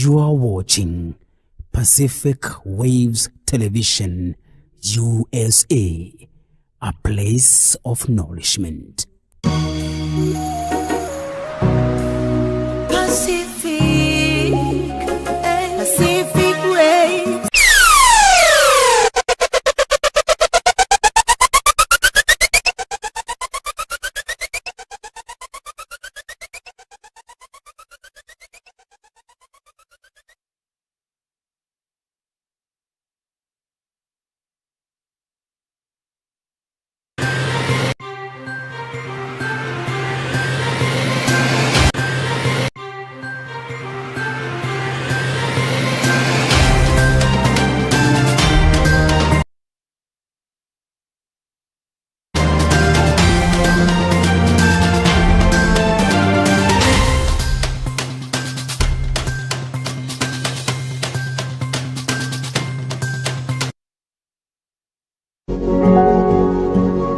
You are watching Pacific Waves Television USA, a place of nourishment. Pacific Waves.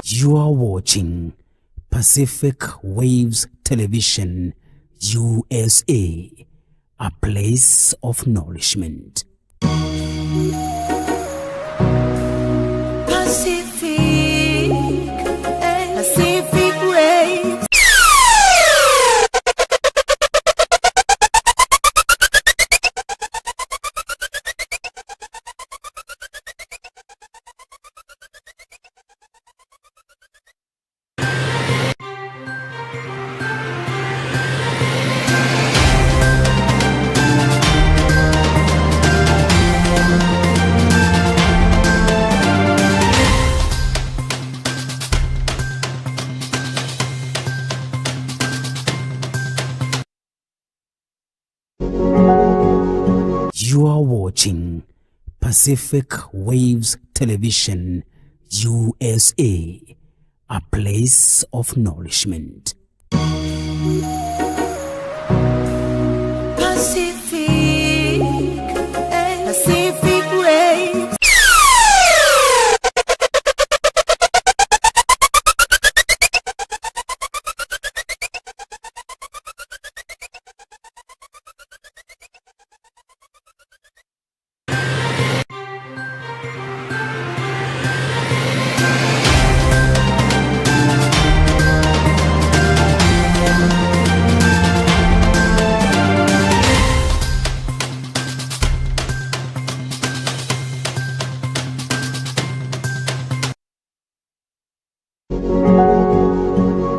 You are watching Pacific Waves Television USA, a place of nourishment. Pacific Waves. You are watching Pacific Waves Television USA, a place of nourishment. Pacific Waves.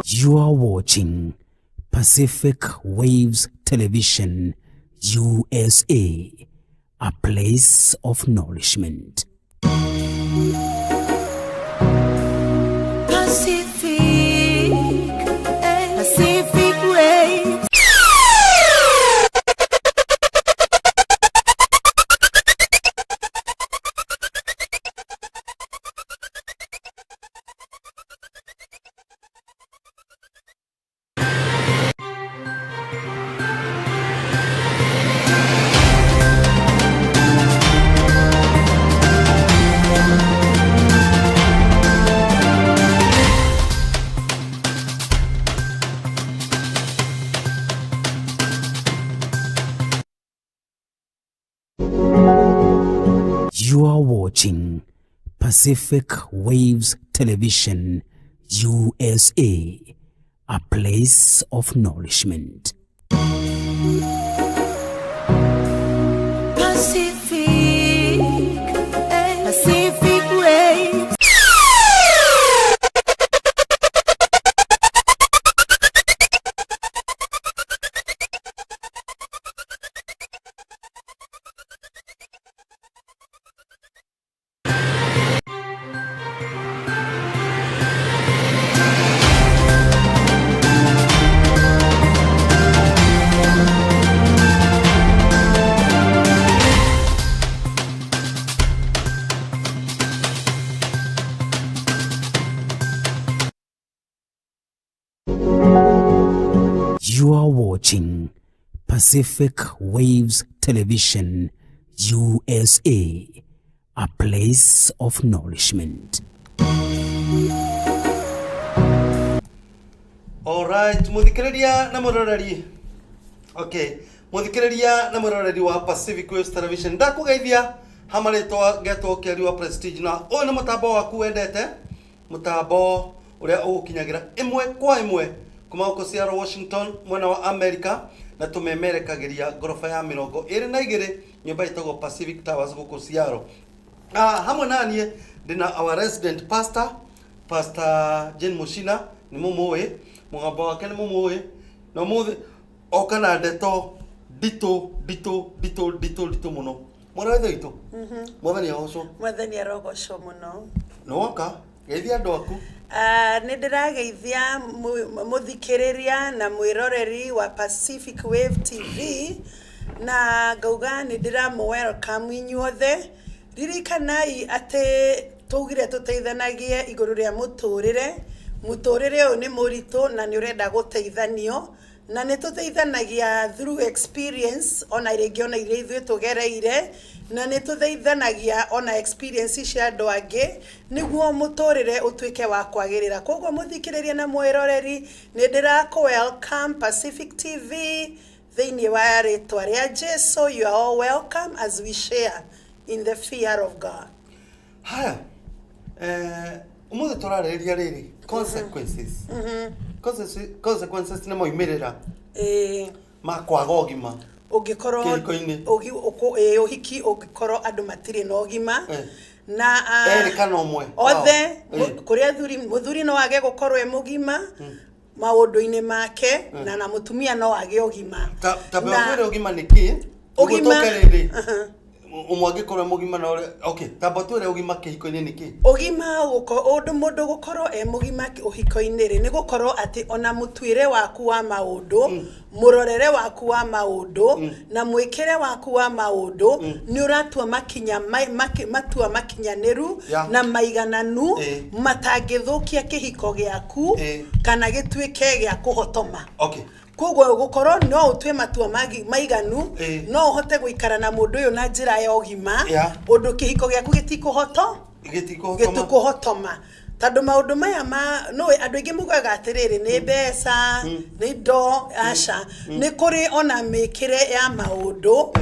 You are watching Pacific Waves Television USA, a place of nourishment. Pacific Waves. You are watching Pacific Waves Television USA, a place of nourishment. Pacific Waves. You are watching Pacific Waves Television USA, a place of nourishment. Alright, muthikiriria na muroreri. Okay, muthikiriria na mwiroreri wa Pacific Waves Television ndakugeithia hamaritwa getwo kiari wa Prestige na uyu ni mutambo waku wendete mutambo uria ugukinyagira imwe kwa imwe kuma uko Seattle Washington mwena wa America na tumemerekagiria gorofa ya 22 nyumba itagwo Pacific Towers guku Seattle. Hamwe nanie ndina our resident Pastor Jane Mushina ni mumuwe mugamba wake ni mumuwe na muthi okana ndeto dito muno mwarathe itu mwathani ahoco Mwathani arogocwo muno no waka geithia andu aku ni ndirageithia muthikiriria na mwiroreri wa Pacific Wave TV na ngauga ni ndiramu welcome inyuothe ririkanai ate tugire tuteithanagie iguru ria muturire uyu ni murito na ni urenda guteithanio na ni tuteithanagia through experience ona irengiona ire ithuĩ tugereire na ni tuteithanagia ona experience cia andu angi niguo muturire utuike wa kwagirira koguo muthikiririe na mwiroreri ni ndiraku welcome Pacific TV thiini wa ritwa ria Jesu. You are all welcome as we share in the fear of God. Haya umuthi turarĩrĩria rĩrĩ consequences consequences nĩ moimirĩra makwaga ũgima ũngĩkorwo ũhiki ũngĩkorwo andũ matirĩ na ũgima na erĩkana ũmwe othe kũrĩa mũthuri no age gũkorwo e mũgima maũndũ-inĩ make na mũtumia no age ũgima tabĩra ũgima nĩkĩ ũgima umwangĩkorwo mũgima na okay tamba twĩre ũgima kĩhiko-inĩ nĩkĩ ũgima mũndũ gũkorwo e mũgima ũhiko-inĩ rĩ nĩ gũkorwo atĩ ona mũtuĩre waku wa maũndũ mũrorere waku wa maũndũ na mwĩkĩre waku wa maũndũ nĩ ũratua matua makinyanĩru na maigananu matangĩthũkia kĩhiko gĩaku kana gĩtuĩke gĩa kũhotoma. Okay. Koguo gukorwo no utwe matua maiganu no uhote guikara na mundu uyu na njira ya ugima undu kihiko gyaku gitikuhotoma tondu maundu maya no andu aingi mugaga atiriri ni mbeca ni ndo aca ni kuri ona mikire ya maundu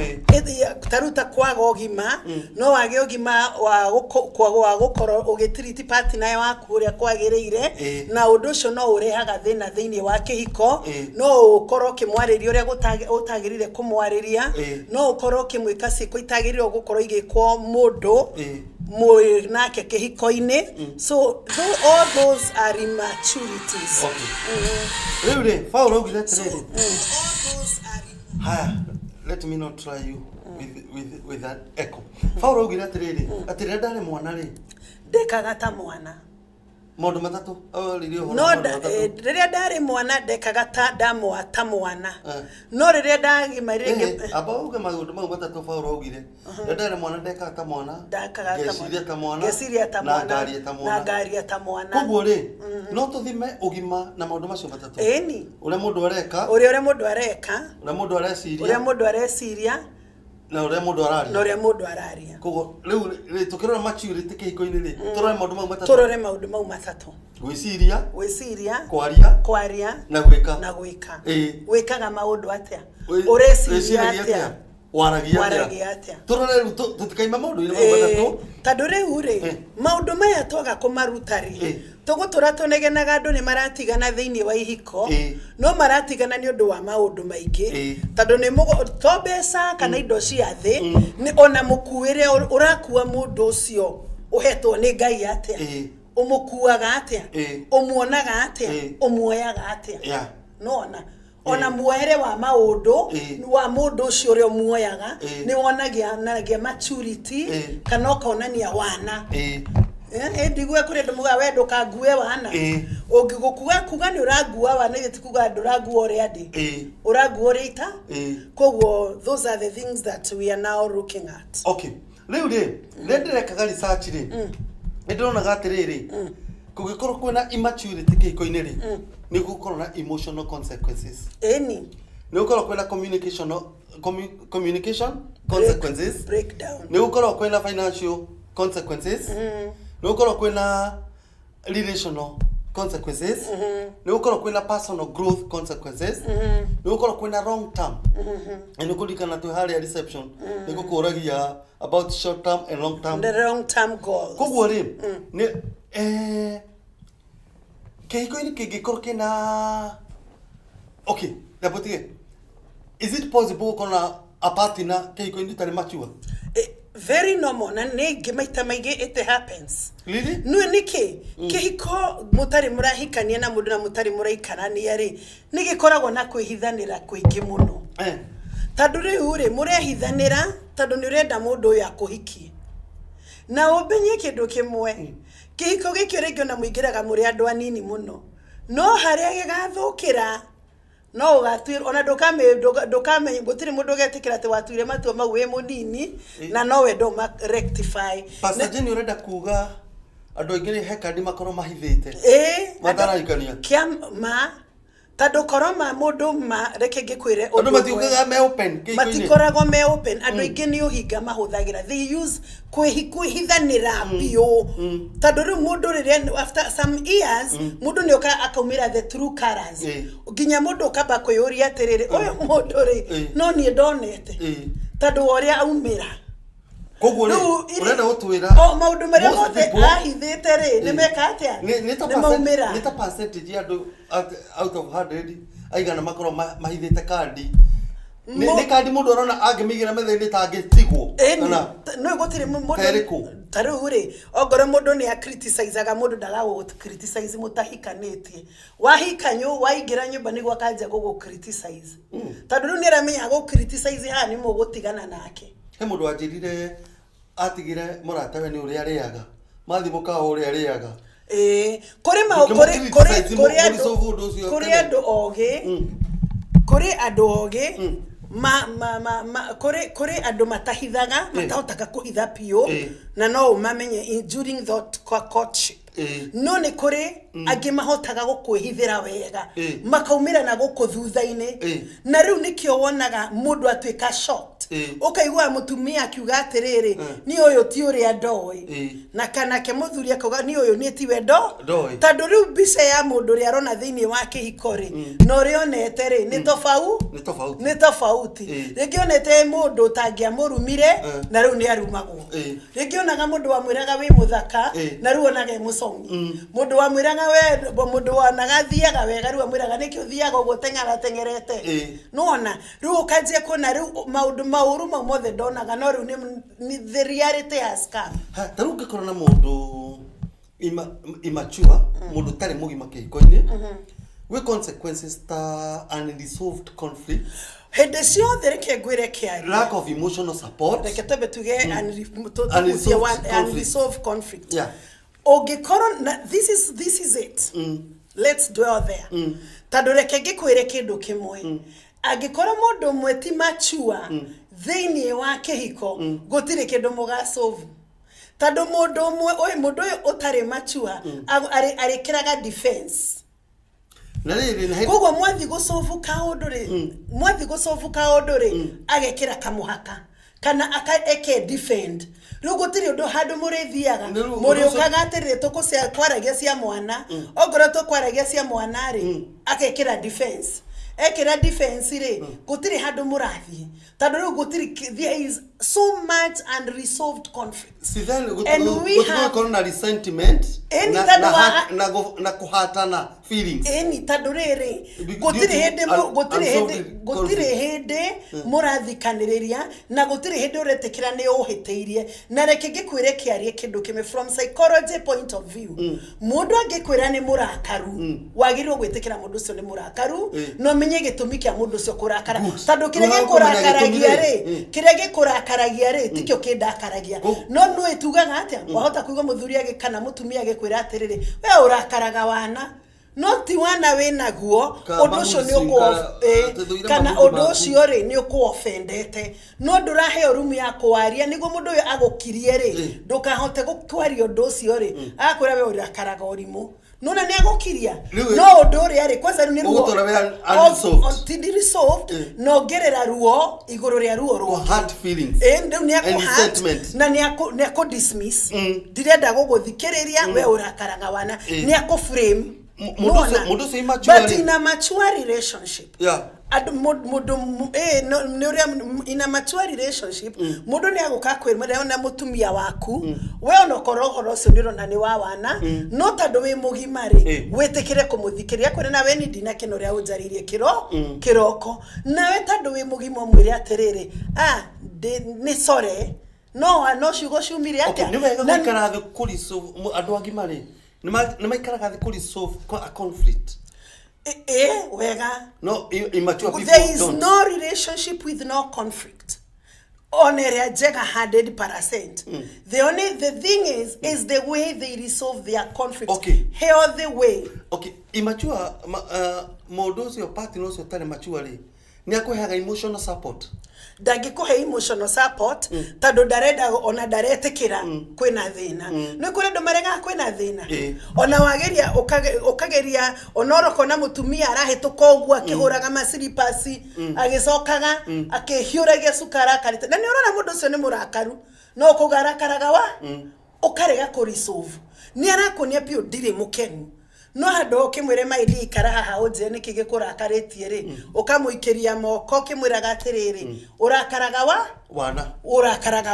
taruta kwaga ugima no wage ugima wa gukorwo ugitriti partner waku uria kwagiriire na undu ucio no urehaga thina thiini wa kihiko no ukorwo kimwariria uria utagirire kumwariria no ukorwo kimwika ciko itagirire gukorwo igikwo mundu nake kihiko-ini so all those are immaturities. Really Paulo ugire atiriri haya let me not try you with that echo. Paulo ugire atiriri atirira ndare mwana ri ndekaga ta mwana maundu matatu no riria ndari mwana ndekaga ta mwana no riria ndagimarire aba uge maundu mau matatu Paulo ugire ndari mwana ndekaga ta mwana geciria ta mwana na ngaria ta mwana koguo ri no tuthime ugima na maundu macio matatu eni uria mundu areka uria mundu areciria uria mundu areciria na uria mundu araria koguo riu tukirora maturity kihiko-ini ri turore maundu mau matatu gwiciria kwaria na gwika wikaga maundu atia ureciria atia waragia atia turore riu tutikaima maundu-ini mau matatu tondu riu ri maundu maya twaga kumaruta ri tugutura tunegenaga andu ni maratigana thiini wa ihiko no maratigana ni undu wa maundu maingi tondu ni to mbeca kana indo cia thi ni ona mukuire urakua mundu ucio uhetwo ni Ngai atia umukuaga atia umuonaga atia umuoyaga atia nona ona muoere wa maundu wa mundu ucio uri umuoyaga ni wonagia maturity kana ukonania wana ndigwe kuri ndumuga we ndukangue wana ungigukuga kuga ni urangua wana gitikuga ndurangua uri andi urangua uri ita koguo those are the things that we are now looking at. Okay riu ri ndirekaga research ri ndinonaga atiriri kugikorwo kwina immaturity kihiko-ini ri ni gukorwo na emotional consequences eni ni gukorwo kwina communication consequences breakdown ni gukorwo kwina financial consequences ni gukorwo kwina relational consequences ni ukoro kwina personal growth consequences ni ukoro kwina long term ni kulikana tu hali ya reception ni kukuragia about short term and long term, the long term goals kugwo ri ni keiko ni kigikoro kina okay dabotige is it possible kona a partner keiko ni tari mature very normal na negi maita maige it happens really no niki kihiko mutari murahikania na mundu na mutari muraikarania ri nigikoragwo na kwihithanira kwingi muno tandu riu ri murehithanira tandu ni urenda mundu uyu akuhikie na ubenye kindu kimwe kihiko giki ringi na muingiraga muri andu anini muno no haria gigathukira no ugatuira ona ndukame gutiri mundu getikira ati watuire matua mau we munini na no we do rectify Pastor Jenny urenda kuga andu aingi hekadi makoro mahithite mataraikania kiama tando koroma mundu ma reke ngikwire andu matiukaga me open matikorago me open andu aingi ni uhinga mahuthagira they use kwihithanira bio tando ri mundu rire after some years mundu ni akaumira the true colors ginya mundu kaba kuyuria atiriri uyu mundu ri no ni ndonete tando oria aumira kogwo ri urenda utwira maundu maria mothe ahithite ri ni meka atia ni ta percentage ya out of 100 aigana makoro mahithite kandi ni kandi mundu arona angimigira metheni tangitigwo no gutiri mundu taru ri ogore mundu ni criticizeaga mundu ndagago criticize mutahikanitie wahikanyo waigira nyumba niguo kanja gugu criticize tandu ni ramenya go criticize hani mugutigana nake he mundu anjirire atigire muratawe ni uria riaga mathimuka uria riaga kuri andu ogi kuri andu matahithaga matahotaga kuhitha pio na no umamenye during that courtship no ni kuri angi mahotaga gukwihithira wega makaumira na gukuthuthaini na riu nikio wonaga mundu atwika short ukaigwa mutumia akiuga atiriri ni uyu ti uria ndoi na kana ke muthuri akauga ni uyu ni tiwe tandu riu mbica ya mundu ri arona thiini wa kihikori no rionete ri ni tofauti ringi onete mundu tangia murumire na riu ni arumagwo ringi onaga mundu wamwiraga wi muthaka na riu onaga musongi mundu wamwiraga we mundu wanaga thiaga wega riu amwiraga niki uthiaga uguo tengerete nona riu ukanjia kuona riu maundu mauru mothe ndonaga no riu ni the reality has come taru ngikora na mundu immature mundu tari mugima kihiko-ini we consequences ta unresolved conflict hede ciothe reke ngwire kiari lack of emotional support reke tebe tuge unresolved conflict ungikoro this is it let's dwell there tandu reke ngikwire kindu kimwe angikora mundu mwe ti mature thiini wa kihiko gutire kindu mugasolve tandu mundu mwe mundu utari mature arikiraga defense na riri kogwo mwathi gusolve kaundu ri agekira kamuhaka kana eke defend riu gutiri undu handu murithiaga muri ukaga atirire tukucia kwaragia cia mwana ogoro tukwaragia cia mwana ri akekira defense ekira defense ri gutiri handu murathi tandu riu gutiri there is so much unresolved conflict and we have na resentment na kuhatana feelings tandu riri gutiri hindi murathikaniriria na gutiri hindi uretikira ni uhiteirie na reke ngikwire kiarie kindu kimi from psychology point of view mundu angikwira ni murakaru wagirirwo gwitikira mundu ucio ni murakaru no menye gitumi kia mundu ucio kurakara tandu kirege kurakaragia ri tikio kindakaragia no etugaga atia wahota kuiga muthuri agikana mutumia agikwira atiriri we urakaraga wana no ti wana we naguo undu ucio ni kana undu ucio ri ni ukuofendete no ndurahe rumu ya kwaria niguo mundu uyu agukirie ri ndukahote gukwaria undu ucio ri akwira we urakaraga urimu nona ni agukiria no undu ri ari kwanza ni ruo unresolved no gerera ruo iguru ria ruo ro hurt feelings ndu ni resentment na ni ako dismiss direnda guguthikiriria we urakaraga wana ni ako frame Mundu immature. But in a mature relationship. Yeah. In a mature relationship, mundu ni aguka kwirira na mutumia waku, we ono korohoro cio ndirona ni wa wana, no tandu wi mugima ri, witikire kumuthikiria kwire na we ni ndina kino ria unjaririe kiroko, na we tandu wi mugima mwire atiriri, ni sore, no ciugo ciumire atia. Ni wega gwikara thi kuri solve andu agima ri, ni maikaraga thi kuri solve a conflict. Wega. No, immature people there is don't. no relationship with no conflict. On a 100%. The thing is the way they resolve their conflict. Okay. Healthy way. Okay. Immature, modos your partner also tell mature. Ni akuheaga emotional support. Ndangikuhe emotional support tando ndarenda ona ndaretikira kwina thina ni kuri ndo marenga kwina thina ona wageria ukageria onoroko na mutumia arahituka ugu akihuraga masiripasi agicokaga akihiuragia sukara karite na ni urona mundu ucio ni murakaru no kugarakaraga wa ukarega kurisolve ni arakunia pio ndire mukenu no hando kimwire maili ikaraha hauje niki gikurakaritie ri ukamuikiria moko kimwiraga atiriri urakaraga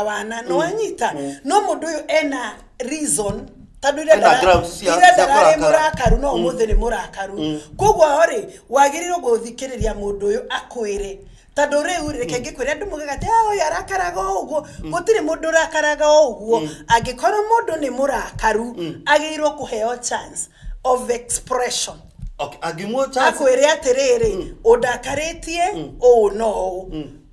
wana no anyita no mundu uyu ena reason tandu ire ndarare murakaru no muthe ni murakaru kugwa ori wagirirwo guthikiriria mundu uyu akwire tandu riu reke ngikwira andu mugagate uyu arakaraga uguo gutire mundu urakaraga uguo angikorwo mundu ni murakaru agirirwo kuheo chance of expression. Okay, agimwo chance. Akwire atiriri udakaritie no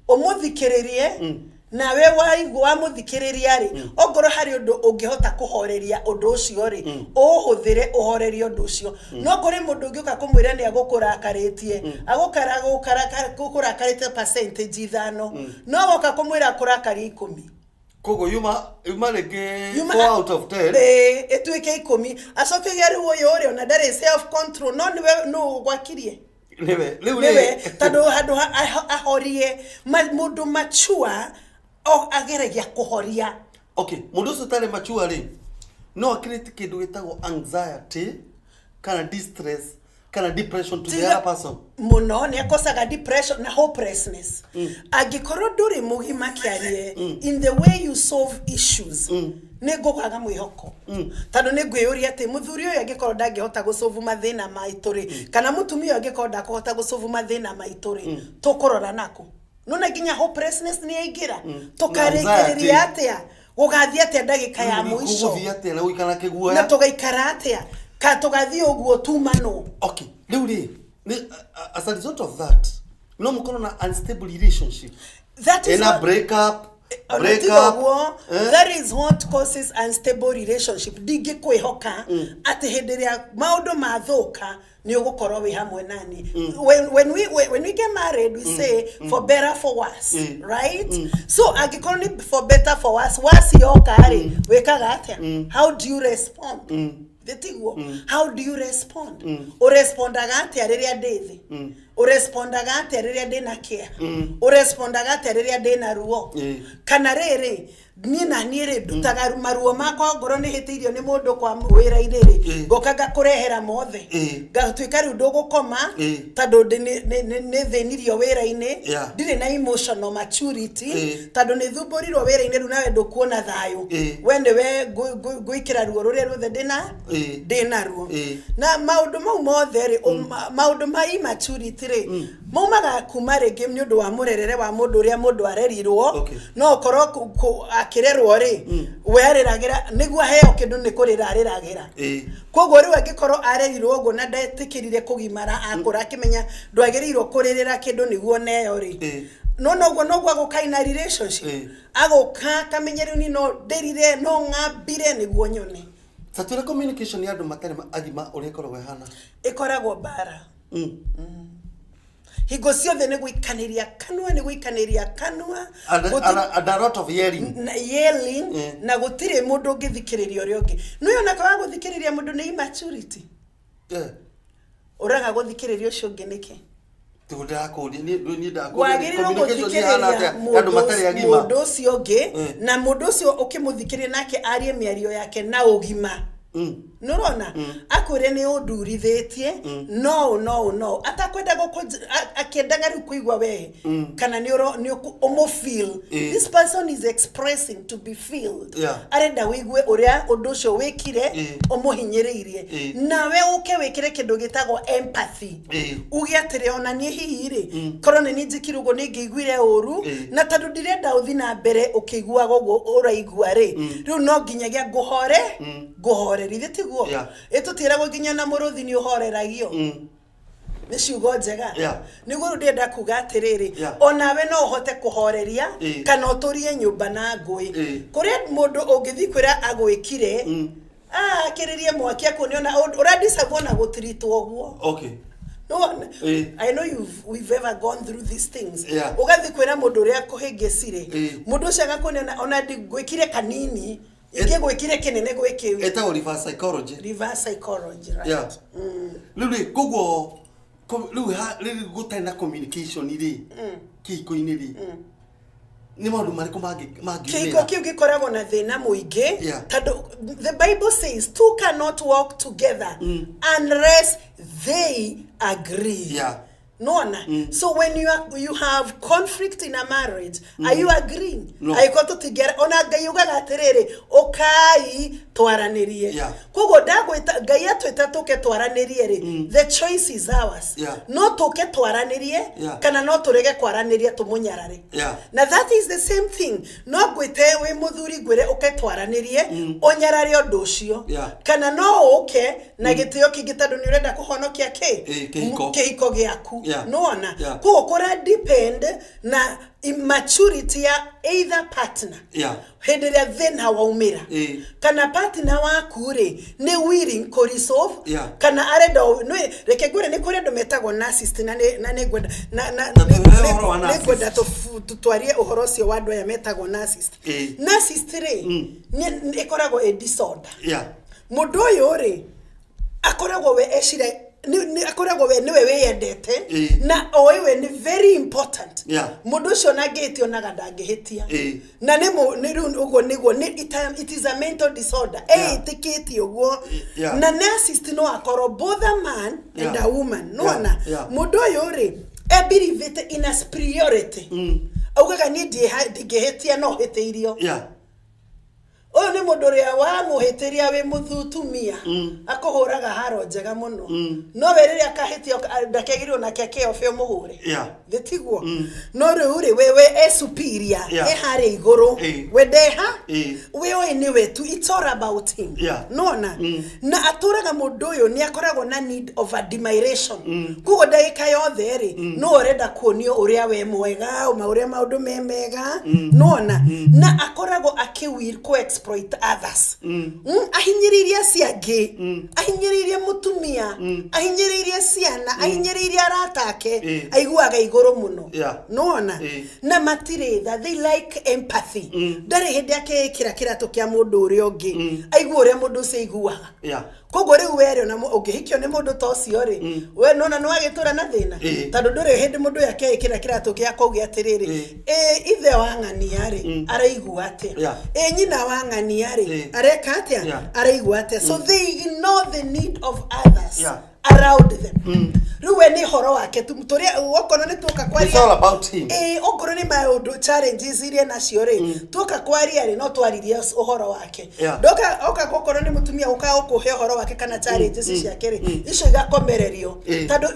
umuthikiririe na we waigwa muthikiriria ri ogoro hari undu ungihota kuhoreria undu ucio ri uhuthire uhoreria undu ucio no kuri mundu ungiuka kumwira ni agukurakarĩtie agukurakarĩte percentage 5 no goka kumwira kurakari 10 kogo yuma rege 4 out of 10 etuike 10 acoke gari uyu uri ona ndari self control no niwe no gwakirie niwe tando handu ahorie mundu machua ageragia kuhoria. Okay, mundu ucio tari machua ri no akirite kindu gitagwo anxiety kana distress kana depression to the other person muno ni akosaga depression na hopelessness agikorwo nduri mugima kiarie in the way you solve issues ni ngukaga mwihoko tando ni ngwiyuria ati muthuri uyu agikorwo ndangihota gusolve mathina maituri kana mutumia agikorwo ndakuhota gusolve mathina maituri tukurora nako nuna ginya hopelessness ni aingira tukarekereria atia gugathia atia ndagika ya muico gugathia atia na guikara kiguoya na tugaikara atia ka tugathie uguo tumano. Okay, riu as a result of that no mukono na unstable relationship that is a breakup that is what causes unstable relationship dingi kwihoka ati hindiria maundu mathuka ni ugukorwo wi hamwe nani when we get married we say for better for worse right so agikorwo ni for better for worse wasi okari wekaga atia how do you respond how do you respond urespondaga atia riria ndithi urespondaga atia riria ndina kia urespondaga atia riria ndina ruo kana riri nina nire dutaga maruo makwa ngoro ni hitirio ni mundu kwa wira iriri ngokaga kurehera mothe gatwika ri ndu gukoma tando ni thenirio wira ine ndire na emotional maturity tando ni thumburirwo wira ine ru nawe ndukuona thayo wende we guikira ruo ruria ruthe ndina ruo na maundu mau mothe ri maundu ma immaturity ri maumaga kuma ringi ni undu wa murerere wa mundu uria mundu arerirwo no korwo akirerwo ri we ariragira niguo heo kindu ni kurira ariragira koguo riu angikorwo arerirwo uguo na ndatikirire kugimara akura akimenya ndwagirirwo kuririra kindu niguo neo ri no guo agukaina relationship aguka kamenyeru ni no ndirire no ngambire niguo nyone satura communication ya andu matari agima uria ikoragwo hana ikoragwo bara higo ciothe ni guikaniria kanua and a lot of yelling na gutire mundu ungithikiriria uria ungi nuyo nakaga guthikiriria mundu ni immaturity uraga guthikiriria ucio ungi niki wagiriro guthikiriria mundu ucio ungi na mundu ucio ukimuthikiria nake arie miario yake na ugima nurona akure ni udurithetie no atakwenda akiendaga riu kuigwa we kana ni omo feel this person is expressing to be filled arenda wigwe uria undu ucio wikire omuhinyiriirie nawe uke wikire kindu gitagwo empathy ugi atire ona ni hihi ri korone ni njikirugo ni ngiguire uru na tandu ndirenda uthi na mbere ukiguaga uguo uraigua ri riu no nginyagia nguhore rithi tiguo etutira guginya na muruthi ni uhoreragio ni ciugo njega niguo ndenda kuga atiriri onawe no uhote kuhoreria kana uturie nyumba na ngui kuri mundu ungithi kwira agwikire kiririe mwaki akuniona uradisabona gutritwo guo no I know we've ever gone through these things ugathi kwira mundu ria kuhingesire mundu ucio agakuona ona ngwikire kanini inge gwikire kinene gwikiwi eta reverse psychology right lulu kugo lulu gutena communication iri kiko iniri ni maundu mariko magi kiko kiu gikoragwo na thina muingi tando the Bible says two cannot walk together unless they agree so when you have conflict in a marriage are you agreeing aikoto together ona ngai ugaga atiriri okai twaranirie kogo ndagwita ngai atwita tuke twaranirie ri the choice is ours no tuke twaranirie kana no turege kwaranirie tumunyarare na that is the same thing no gwite we muthuri gwire uke twaranirie onyarare undu ucio kana no uke na gitio kingitandu ni urenda kuhonokia kihiko giaku no kura depend na immaturity ya either partner henderia thina waumira kana partner waku ri ni willing to resolve kana arenda no reke gwire ni kuri ndometagwo narcissist na ne gwenda na gwenda tutwarie uhoro ucio wa andu aya metagwo narcissist ri ni ikoragwo a disorder mundu uyu ri akoragwo we ecire ni akoragwo we niwe weyendete na oiwe ni very important mundu ucio na gate onaga ndangihitia na ni riu ugo niguo it is a mental disorder tikiti ugo na narcissist no akoro both a man and a woman no mundu uyu ri believe in a superiority augaga ni ndigehitia no hiteirio oyo ni mundu ria wa muhitiria we muthutumia akohuraga haro njega muno no weriria kahitia ndakegirio na keke ofio muhure thitiguo no ri we superior hari iguru we deha we ni wetu it's all about him nona na aturaga mundu uyu ni akoragwo na need of admiration kugo ndagika yothe ri no urenda kuonio uria we mwega uria maundu memega nona na akoragwo akiwil ko exploit others ahinyiriria ciangi ahinyiriria mutumia ahinyiriria ciana ahinyiriria aratake aiguaga iguru muno nona na matire they like empathy ndari hindi akekira kiratu kia mundu uria ungi aigua uria mundu ucio aiguaga kogo riu were na ungihikio ni mundu tocio ri we nona no agitura na thina tandu nduri hindi mundu yake kira kiratu kia kogi atiriri ithe wa ng'ania ri araigua atia nyina wa ng'ania ri areka atia araigua atia so they ignore the need of others around them ruwe ni horo wake turia okono ni tuka kwaria it's all about him okono ni maundu challenges iria nacio ri tuka kwaria ri no twaririe uhoro wake doka oka okono ni mutumia uka okuhe uhoro wake kana challenges ciake ri icio igakomererio tando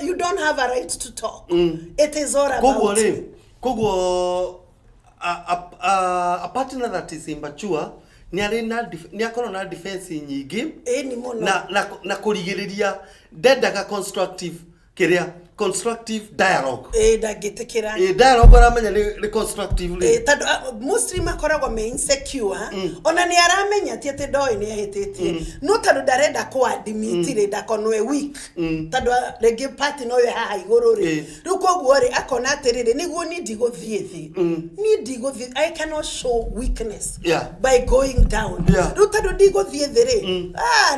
you don't have a right to talk it is all about kogo a partner that is immature ni akoro na defense nyingi ni muno na kurigiriria ndendaga constructive dialogue ndagitikira dialogue aramenya ni constructive tando Muslim akoragwo me insecure ona ni aramenya ati ndoi ni ahititie no tando ndarenda ku admit ri ndakonwe weak tando regi party no we haha iguru ri rukoguo ri akona atiriri niguo ni ndiguthiithi ni ndiguthiithi I cannot show weakness by going down ru tando ndiguthiithi ri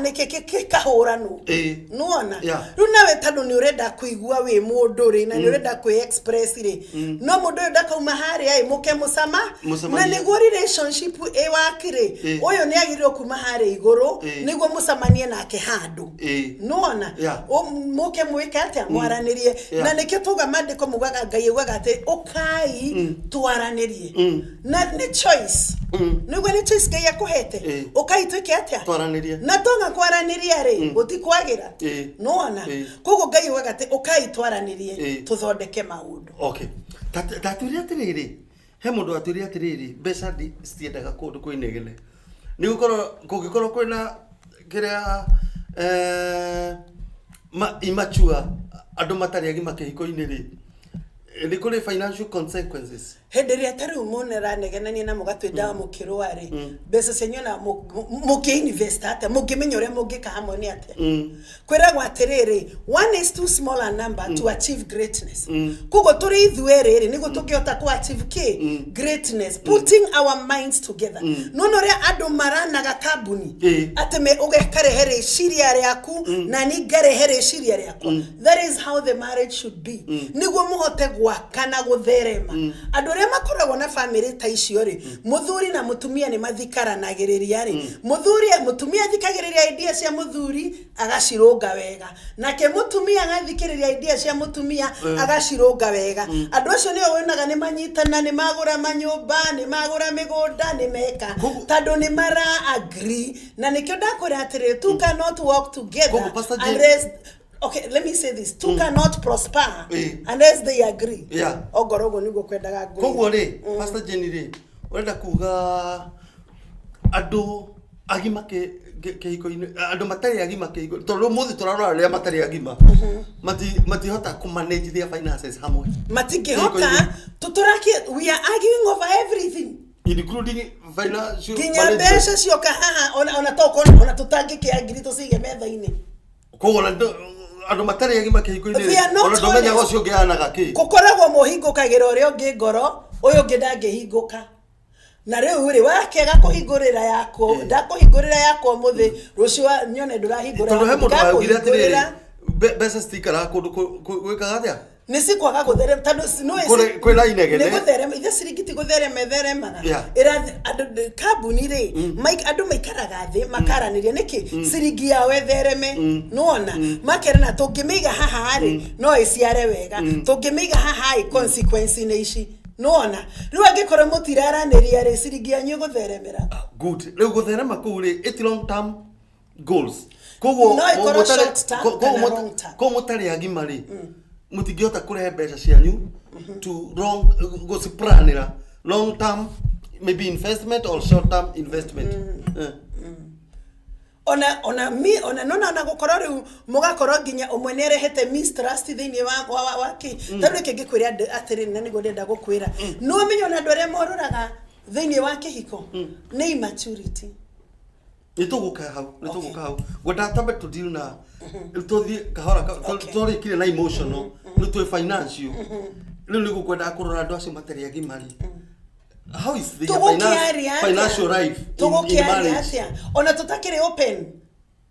ni keke kahuranu nuona ru nawe tando ni urenda kuigua wi mundu ri na ni urenda kwi express ri no mundu uyu ndakauma hari ai muke musama na niguo relationship wakire uyu ni agirirwo kuma hari iguru niguo musamanie nake handu nona muke mwike atia mwaranirie na nikio tuga mandiko mugaga ngai ugaga ati ukai twaranirie na ni choice niguo ni choice ngai akuhete ukai twike atia twaranirie na tonga kwaraniria ri gutikwagira nona kogo ngai ugaga ati ukai twaranirie tuthondeke maundu okay taturia atiriri he mundu aturia atiriri mbeca citiendaga kundu kwinegene ni gukorwo kwina kiria immature andu matari agima kihiko-ini ri ni kuri financial consequences henderia tari mune ranegenania na mugatwenda mukirwa ri mbeca cenyu na muki invest ate mukimenya uria mungika hamwe ni ate kwiragwo atiriri one is too small a number to achieve greatness kugo turi ithwere ri nigo tukihota ku achieve greatness putting our minds together nono ria andu maranaga kambuni ate me ugekarehere ciria riaku na ni garehere ciria riaku that is how the marriage should be nigo muhote gwakana gutherema andu makoragwo na family ta icio ri muthuri na mutumia ni mathikaranagiriria ri mutumia athikagiriria idea cia muthuri agacirunga wega nake mutumia agathikiriria idea cia mutumia agacirunga wega andu acio ni wonaga ni manyitana ni magura manyumba ni magura migunda ni meka tando ni mara agree na nikio ndakora atire two cannot work together unless okay, let me say this. Two cannot prosper unless they agree. Yeah. Ogorogo nigo kwendaga go. Kogo ri, Pastor Jenny ri, urenda kuga andu agima ke hiko-ini, andu matari agima ke hiko. Tondu muthi turarora ria matari agima. Mati hota ku manage their finances hamwe. Matingihota tuturaki we are arguing over everything. Including financial management. Kinyambesha sioka haha ona toko ona tutangi ke agree to sige metha-ini. Kogo na andu matari agima ke hiko-ini ona domenya gocio ngianaga ki gukoragwo muhingukagira uria ungi ngoro uyu ungi ndangihinguka na riu ri wakega kuhingurira yako ndakuhingurira yako muthi rucio nyone ndurahingura tondu he mundu augire atiriri mbeca citikara kundu gwikaga atia nisi kwaga gutherema tando no isi kwina inegene ni gutherema ithe cirigiti gutherema etheremaga ira kambuni ri mike andu maikaraga thi makaraniria niki ciringi yao ethereme nuona makera na tungimiga haha ri no iciare wega tungimiga haha consequence ni ici nuona riu angikora mutiraraniria ri ciringi yanyu gutheremera good riu gutherema ku ri it long term goals kogo mutari agima ri mutingihota kurehe mbeca cianyu to go planira long term maybe investment or short term investment ona nona gukorwo riu mugakorwo nginya umwe ni arehete mistrust thiini wake tondu kingi kwira atiri na nigo ndenda gukwira no menyo na andu aria moruraga thiini wa kihiko ni immaturity nituguka hau gwenda tambe to deal na tuthi kahora tori kire na emotional nitwe financial riu nigo kwenda kurora andu acio matari agimari how is the financial life in marriage ona tutakire open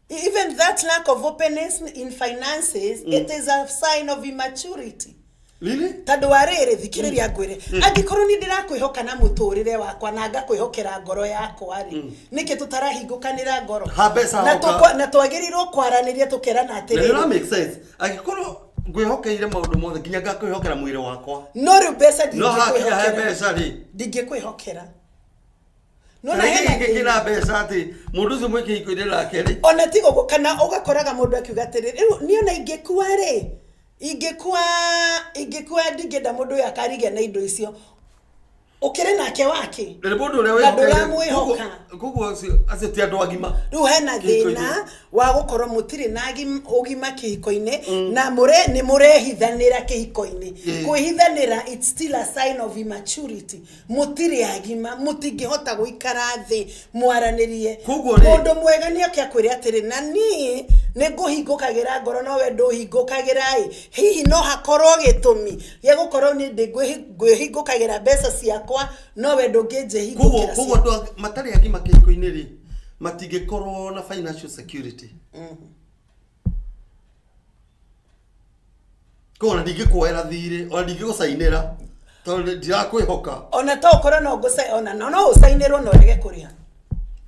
even that lack of openness in finances it is a sign of immaturity really tando warere thikiriria ngwire angikorwo ni ndirakwihoka na muturire wakwa na ngakwihokera ngoro yakwa ri niki tutarahingukanira ngoro na twagirirwo kwaraniria tukerana atiri no make sense angikorwo ngwihokeire maundu mothe nginya ngakwihokera mwiri wakwa no rubesa ndingikwihokera no na hena kila besa ati mundu ucio mwiki hiko-ini rake ri ona tigo gukana ugakoraga mundu akiuga atiri ni ona ingekuwa ri ingekuwa ndingenda mundu uyu akarigia na indo icio ukire nake wake ni mundu uria wihoka kugu acio ti andu agima riu hena thina wa gukorwo mutiri na ugima kihiko-ini na ni murehithanira kihiko-ini kwihithanira it's still a sign of immaturity mutiri agima mutingihota guikara thi mwaranirie mundu mwega ni akiakwire atiri na ni nguhingukagira ngoro no we nduhingukagira hihi no hakorwo gitumi gia gukorwo ni ngwihingukagira mbeca ciakwa no we ndungije hingukira kugu andu matari agima kihiko-ini ri matingikorwo na financial security Ko na ndingikuoera thiri ona ndingigucainira tondu ndirakwihoka ona to ukora no guca ona no ucainirwo no rege kuria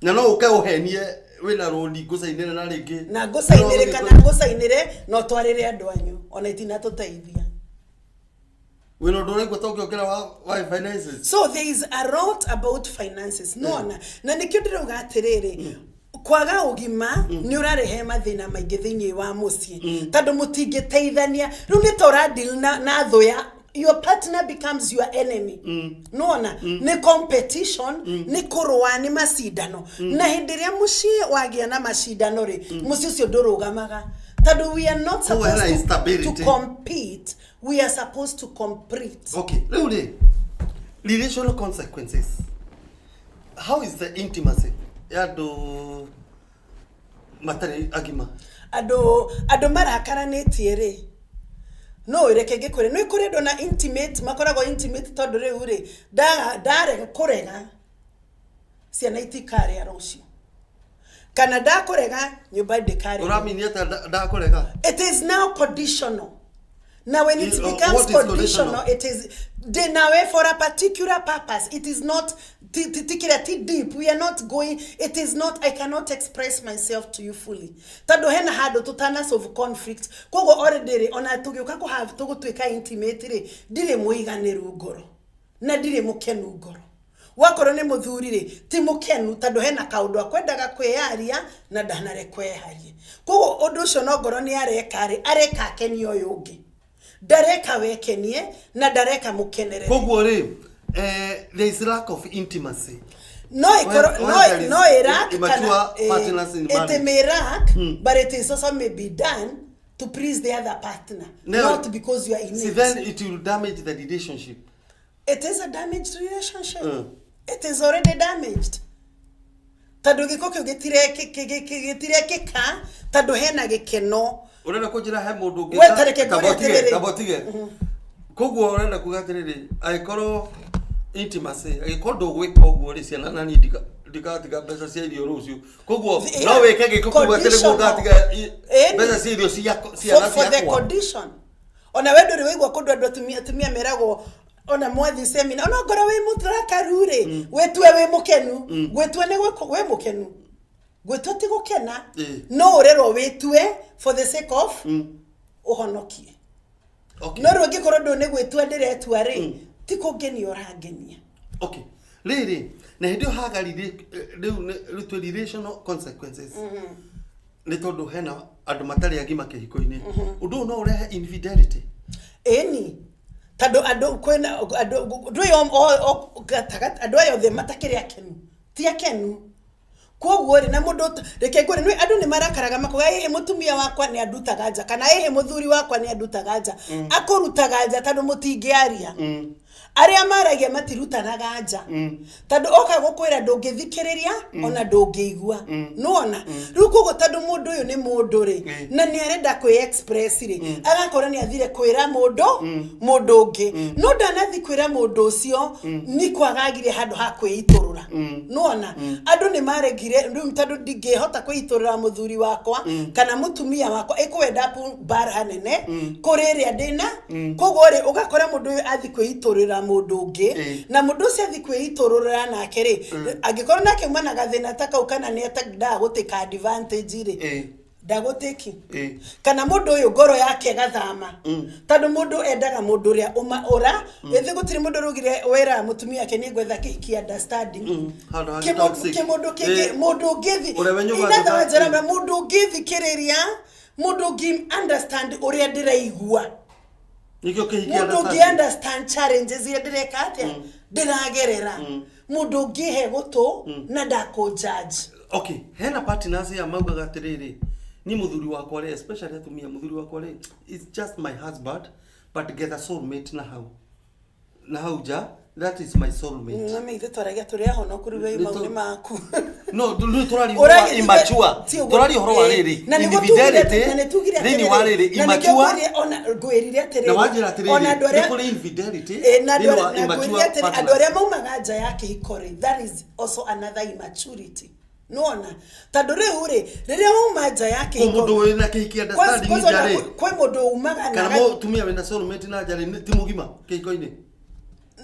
na no uke uhenie wina rodi gucainira na ringi na gucainire kana gucainire no twarire andu anyu ona itina tuteithia wina ndo rego tokiokera wa finances. So there is a lot about finances no na nikio ndiruga atiriri kwaga ugima ni urarehe mathina maingi thiini wa mucii tondu mutingiteithania riu ni tora deal na thoya your partner becomes your enemy ni competition ni kurwa ni macindano na hindiria mucii wagia na macindano ri mucii ucio ndurugamaga tondu we are not supposed to compete, we are supposed to complete. Okay, riu relational consequences, how is the intimacy yado matari agima ado marakaranetie ri no ireke gikore no ikore ndo na intimate makorago intimate tondu riu ri dare kurega ciana itikare arocio kana da kurega nyumba ndikare uramini ata da kurega. It is now conditional. Now when it becomes conditional, it is denied for a particular purpose. It is not deep. We are not going, it is not, I cannot express myself to you fully. Tado hena hado tutanas of conflict. Kogo already ona tugiuka ko have tugo tweka intimate dire muiganiru ngoro. Na dire mukenu ngoro. Wakoro ne muthuri ri ti mukenu tado hena kaundu akwendaga kweyaria na ndanare kweharie. Kogo undu ucio no ngoro ni areka kenio yungi. Dareka wekenie na dareka mukenere. Koguo ri there is lack of intimacy. No Iraq it may lack, but it is also may be done to please the other partner, not because you are in it. Then it will damage the relationship. It is a damaged relationship. It is already damaged. Tadu gikoko gitire kika tadu hena gikeno. Urenda kujira he mundu ngi kabotige koguo urenda kugatiriri aikoro intimacy agikondo gwika oguo ri ciana nani ndikatiga mbeca cia irio rucio koguo no weke gikuku gwatere gugatiga mbeca cia irio cia ciana for the condition ona wedo ri wigwa kundu andu atumia merago ona mwathi semina ona ngora wi mutrakarure wetwe wi mukenu gwetwe ni we mukenu gwetoti gukena no urero wetwe for the sake of uhonokie. Okay. No rogi korodo ne gwetwa ndiretwa ri tiko geni orangenia. Okay. Lady, na ndio haga relational consequences. Ni tondu hena andu matari agima kihiko-ini. Undu no urehe infidelity. Eni tado kwena ado yo the matakiri akenu. Ti akenu. Koguo ri na mundu reke ngore nwi andu ni marakaraga makoga ehe mutumia wakwa ni andutaga nja kana ehe muthuri wakwa ni andutaga nja akurutaga nja tondu mutingiaria aria maragia matirutanaga nja tondu oka gukwira ndungithikiriria ona ndungiigua nuona riu koguo tondu mundu uyu ni mundu ri na ni arenda kwi express ri agakora ni athire kwira mundu ungi no ndanathi kwira mundu ucio ni kwagagire handu ha kwiiturura nuona andu ni maregire riu tondu ndingihota kwiiturura muthuri wakwa kana mutumia wakwa ikwenda bar hanene kuriria ndina koguo ri ugakora mundu uyu athi kwiiturura mundu ungi na mundu ucio athi kwiiturura nake ri angikorwo nake mwana gathina takaukana ni atakida gutika advantage ri dagoteki kana mundu uyu ngoro yake gathama tondu mundu endaga mundu ria ura ethi gutiri mundu rugire wera mutumia yake ni gwetha ki understanding mundu ngithi inatha njara mundu ngithi kiriria mundu ngi understand uria ndiraigua mundu ngi understand challenges iria ndireka atia ndiragerera mundu ngi he gutu na ndako judge. Okay, hena partners ya maugaga atiriri ni muthuri wakwa ri especially atumia muthuri wakwa ri it's just my husband but get a soulmate na hauja that is my soulmate. Na meithe twaragia turia hono kuriwe mauni maku no turari horo immature turari horo wa riri infidelity thini wa riri immature ona ngwirire atiriri na wajira atiriri ona ndore kuri infidelity thini wa immature andu aria maumaga nja yake ikore that is also another immaturity. Nuona tando riu ri riria uma nja yake mundu wina kihiki understanding njari kwe mundu umaga na kana tumia wina soulmate na njari ti mugima kihiko-ini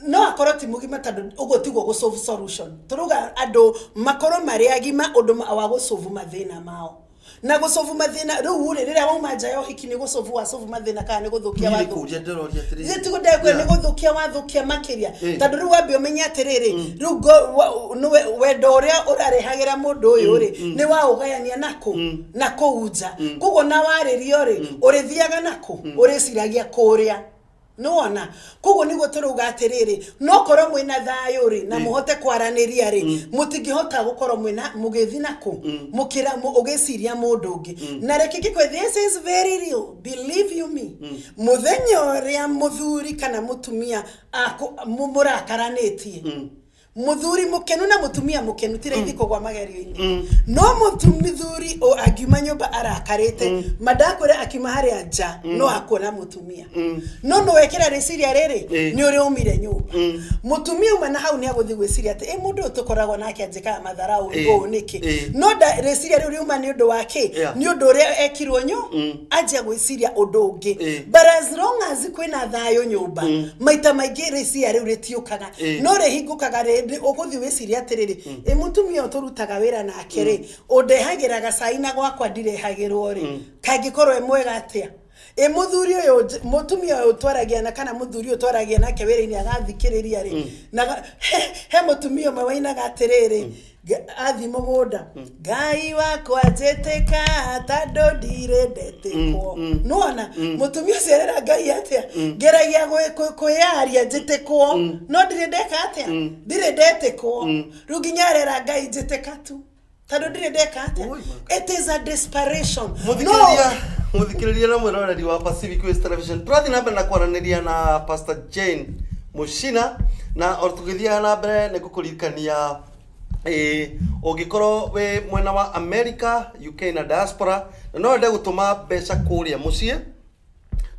no akorwo ti mugima tando ugo tigwo go solve solution turuga andu makoro mari agima undu wa go solve mathina mao na go solve mathina riu ri riria uma nja yo hiki ni go solve mathina kana ni guthukia wathu yetigo ndekwe ni guthukia wathukia makiria tando riu wambe umenya atiriri riu wendo uria urarehagira mundu uyu ri ni wa ugayania na kuunja kugo na waririo ri urithiaga naku urisiragia kuria nuona kugo nigo turuga atiriri no korwo mwina thayo ri na muhote kwaraniria ri mutingihota gukorwo mwina mugithi naku mukira ugiciria mundu ungi na reke kwe this is very real believe you me muthenya ria muthuri kana mutumia murakaranitie muthuri mukenu na mutumia mukenu tirathi kugwa magerio-ini no mutumithuri o agiuma nyumba arakarite madakore akima hari anja no akona mutumia no wekera reciria riri ni uri umire nyumba mutumia uma na hau ni aguthi gwiciria ati mundu tukoragwo nake anjika matharau o niki no da reciria riri uma ni undu wake ni undu uria ekirwo nyu aje gwiciria undu ungi but as long as kwina thayo nyumba maita maingi reciria riri tiukaga no rehingukaga uguthi wiciria atiriri mutumia uturutaga wira nake ri undehagira gacai na gwakwa ndirehagirwo ri kangikorwo mwega atia muthuri uyu mutumia uyu twaragia na kana muthuri uyu twaragia nake wira-ini agathikiriria ri na he mutumia umwe wainaga atiriri athi mugunda Ngai wakwa njeteka tando ndirendeteko nuona mutumia cerera Ngai atia ngeragia kwiyaria njetekwo no ndirendeka atia ndirendeteko ruginyarera Ngai njeteka tu tando ndirendeka atia it is a desperation muthikiriria na mwiroreri wa Pacific West Television turathi na mbere na kwaraniria na Pastor Jane Mushina na ortugithia na mbere ni gukurikania ugikorwo we mwena wa America UK na diaspora no ende gutuma mbeca kuria mucie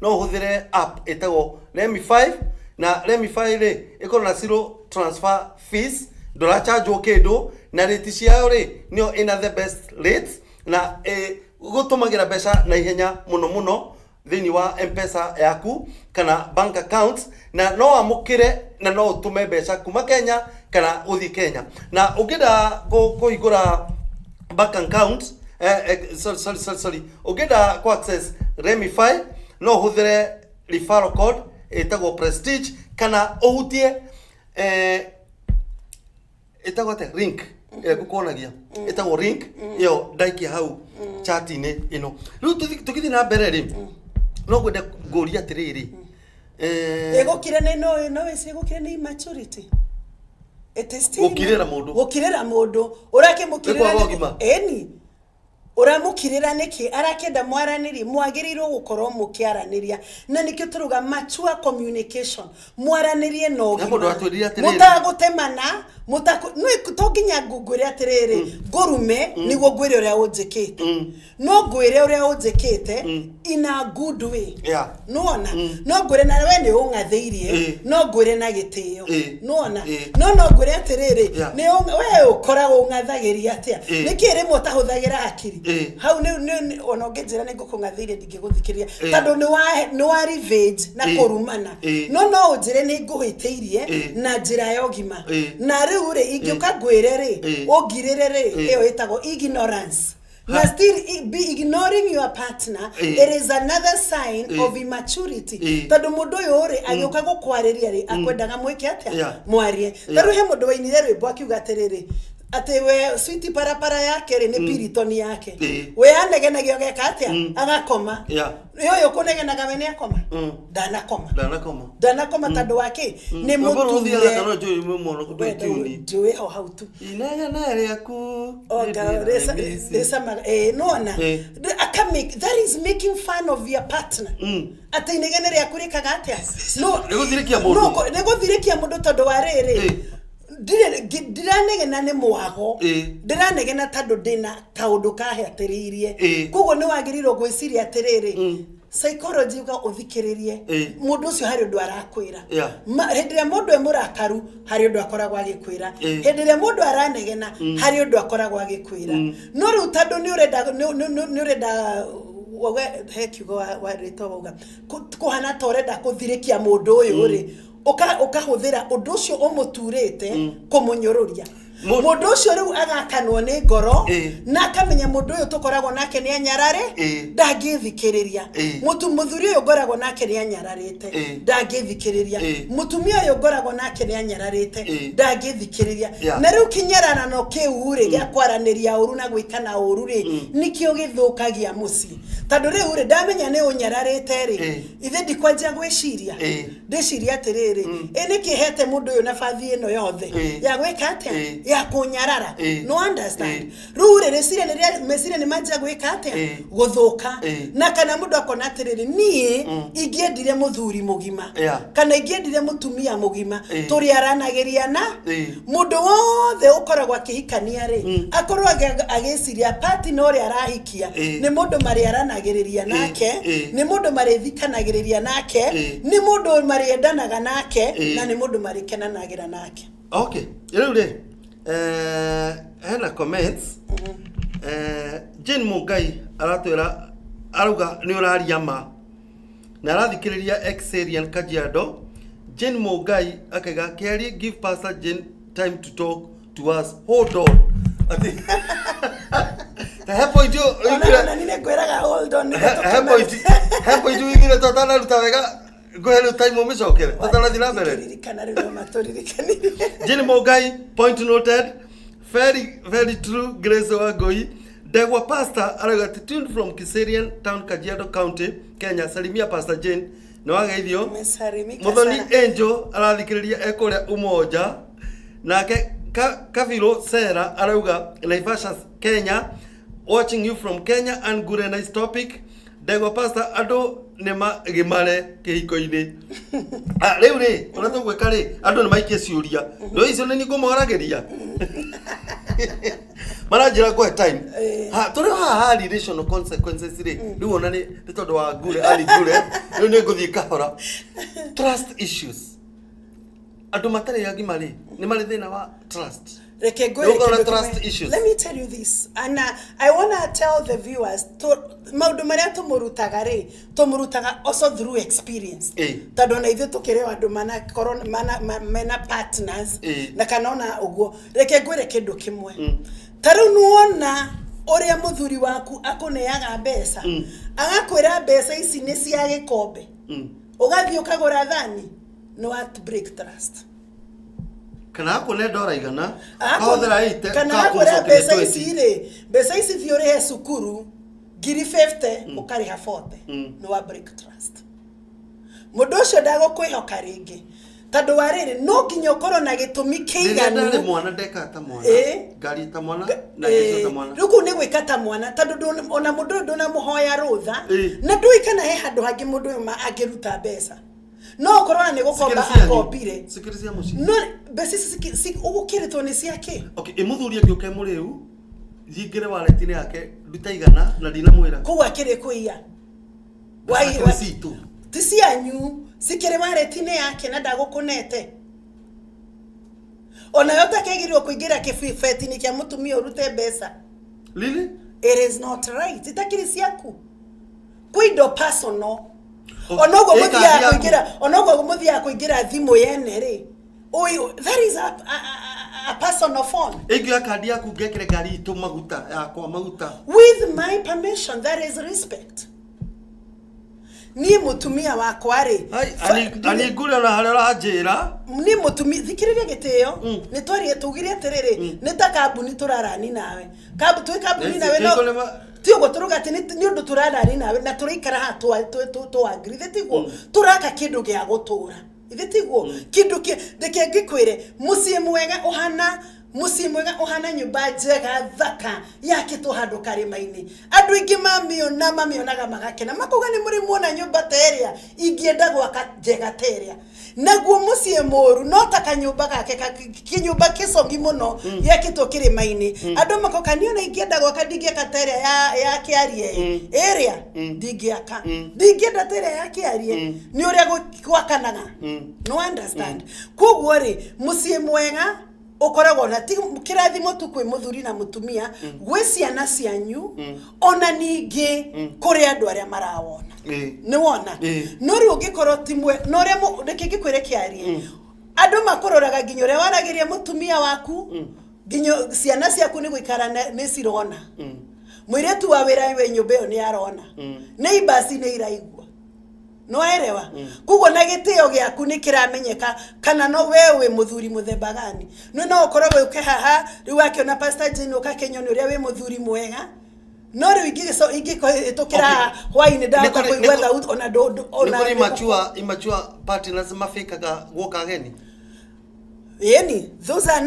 no uhuthire app etago Remi5 na Remi5 ri ikorwo na zero transfer fees ndora charge kindu na rate ciao ri nio ina the best rates na gutumagira mbeca na ihenya muno thini wa M-Pesa yaku kana bank account na no amukire na no utume mbeca kuma Kenya kana uthi Kenya na ugida kuigura bank account sorry ugida ku access Remi5 no huthire referral code etagwo Prestige kana uhutie etagwo link gukonagia etagwo link yo ndaiki hau chat-ini ino riu tukithi na mbere ri no gwenda nguria atiriri egukire no wese egukire ni maturity it is still gukirira mundu urakimukirira eni uramukirira niki arakenda mwaraniri mwagirirwo gukorwo mukiaraniria na nikyo turuga mature communication mwaranirie no mutagutemana toginya ngugure atiriri ngurume niguo ngwire uria unjikite no ngwire uria unjikite in a good way nuona no ngwire na we ni ungatheirie no ngwire na gitio nuona no ngwire atiriri ni we ukoragwo ungathagiria atia nikiri mutahuthagira akiri hau ni ona ngejira ni ngukungathiire ndingiguthikiria tando ni wa revenge na kurumana no ujire ni nguhiteirie na njira ya ogima na riu ri ingiuka ngwire ri ugirire ri iyo itago ignorance na still be ignoring your partner it is another sign of immaturity tando mundu uyu ri agiuka gukwariria ri akwendaga mwike atia mwarie taru he mundu wainire rwimbo akiuga atiriri ate we sweet parapara yake ri ni piritoni yake we anegenagio geka atia agakoma yo kunegenaga we ni akoma danakoma tando wake ni mutu ndio ho how to inegena ri aku resa nona akamake that is making fun of your partner ate inegena ri akurikaga atia no negothirikia mundu tando wa riri ndiranegena ni mwago ndiranegena tando ndina kaundu kahe atiririe kugo ni wagirirwo gwiciria atiriri psychology uga uthikiririe mundu ucio hari undu arakwira hendiria mundu emurakaru hari undu akoragwa agikwira hendiria mundu aranegena hari undu akoragwa agikwira no riu tandu ni urenda wawe hekiugo wa rito uga kuhana torenda kuthirikia mundu uyu ri ukahuthira undu ucio umuturite kumunyururia mundu ucio riu agakanwo ni ngoro na akamenya mundu uyu tukoragwo nake ni anyarare ndangithikiriria muthuri uyu ngoragwo nake ni anyararite ndangithikiriria mutumia uyu ngoragwo nake ni anyararite ndangithikiriria na riu kinyarano kiu ri gya kwaraniria uru na gwikana uru ri nikio githukagia muci tandu riu ri ndamenya ni unyararite ri ithe ndikwanjia gwiciria ndiciria atiriri nikihete mundu uyu nabathi ino yothe ya gwika atia ya kunyarara no understand rure resire ni majia gwika atia guthuka na kana mundu akona atiriri ni ingiendire muthuri mugima kana ingiendire mutumia mugima turi aranageria na mundu wothe ukoragwa kihikania ri akorwa agiciria party no ri arahikia ni mundu mari aranagereria nake ni mundu mari thikanagiriria nake ni mundu mari endanaga nake na ni mundu mari kenanagira nake. Okay, rire hena comments Jane Mugai aratwira aruga ni uraria ma na arathikiriria Exerian Kajiado. Jane Mugai akaiga Kerry give Pastor Jane time to talk to us. Hold on. Hapo ijo ona nine kweraga hold on hapo ijo ingine totana rutawega gohelo time umeshokere totana dina mbere kana rero matoririkani. Jane Mugai point noted, very true. Grace Wagoi Degwa pastor araga tuned from Kiserian town Kajiado County Kenya. Salimia Pastor Jane no wageithio muthoni Angel arathikiriria ekoria umoja nake Kaviro Sera arauga Naivasha Kenya watching you from Kenya and good and nice topic. Degwa pastor ado nema gimare kihiko-ini riu ri ona tugwika ri andu ni maikie ciuria no icio ni ngumoragĩria maranjira kwa time turi ha relational consequences ri riu ona ni tondu wa ngure ali ngure riu ni nguthii kahora. Trust issues andu matari yagimari ni mari thina wa trust. Let me tell you this, and I want to tell the viewers maundu maria tumurutaga also through experience. Tado na ithu tukirewa andu mana partners na kanona uguo reke ngwire kindu kimwe taru nuona uria muthuri waku akuneaga mbeca agakwira mbeca ici ni cia gikombe ugathii ukagura thani no what break trust. Kana akone ndora igana kahothera ite kana akora pesa isire pesa isi thiore he sukuru ngiri 50 ukariha 40 no wa break trust. Mundu ucio ndagukwihoka ringi tandu wariri no nginya ukorwo na gitumi kiiganu ndari mwana ndeka ta mwana ngari ta mwana na gico ta mwana ruku ni gwika ta mwana tandu ona mundu ndona muhoya rutha na nduikana he handu hangi mundu ma agiruta mbeca no korona ni gukomba akobire sikirisia muci no besi ugukiritwo ni ciake. Okay, imuthuri agioke muriu thingire waletine yake ndutaigana na ndina mwira kuwa kire kuiya wai situ tisi anyu sikire waletine yake na ndagukunete ona yota kegirwo kuingira kifetini kia mutumia urute mbeca. Really? It is not right. Itakiri ciaku kuido personal. Onogo muthia kuingira thimu yene ri oyo that is a personal phone. Egyo akadi yaku ngekire ngari itu maguta yakwa maguta with my permission. That is respect. Ni mutumia wakwa ri ani ngure na harera njira ni mutumia thikiriria gitio ni twari tugire atiriri ni ta kambuni turarani nawe kambuni nawe no tiugo turuga ati ni undu turarani nawe na turaikara ha tu agree thetigo turaka kindu gia gutura thetigo kindu ki ndeke ngikwire mucie mwega uhana musi mwega uhana nyumba njega thaka yakitwo handu karima-ini andu ingi mamionaga magakena makuga ni muri muona nyumba teria ingienda gwaka njega teria naguo musi moru no ta kanyumba gake kinyumba kisongi muno yakitwo kirima-ini andu makoka niona ingienda gwaka ndingiaka teria ya kiarie area ndingiaka ndingienda teria ya kiarie ni uria gwakanaga no understand koguo ri musi mwega ukoragwo na kirathimo tu kwi muthuri na mutumia gwe ciana cianyu ona ningi kuri andu aria marawona ni wona no ri ungikorwo timwe no ria rikingikwire kiarie andu makuroraga nginyo ria waragiria mutumia waku nginyo ciana ciaku ni guikara ni cirona mwiretu wa wira we nyumba yo ni arona neighbors ni iraigwa no erewa kugo na gitio giaku ni kiramenyeka kana no wewe muthuri muthemba gani no ukoragwo ukehaha riu akiona pastor Jane ukakenyoni uria we muthuri mwega no riu ingikira hwaini ndaka kuigwa thauti ona ona immature partners mafikaga gwoka ageni yeni those are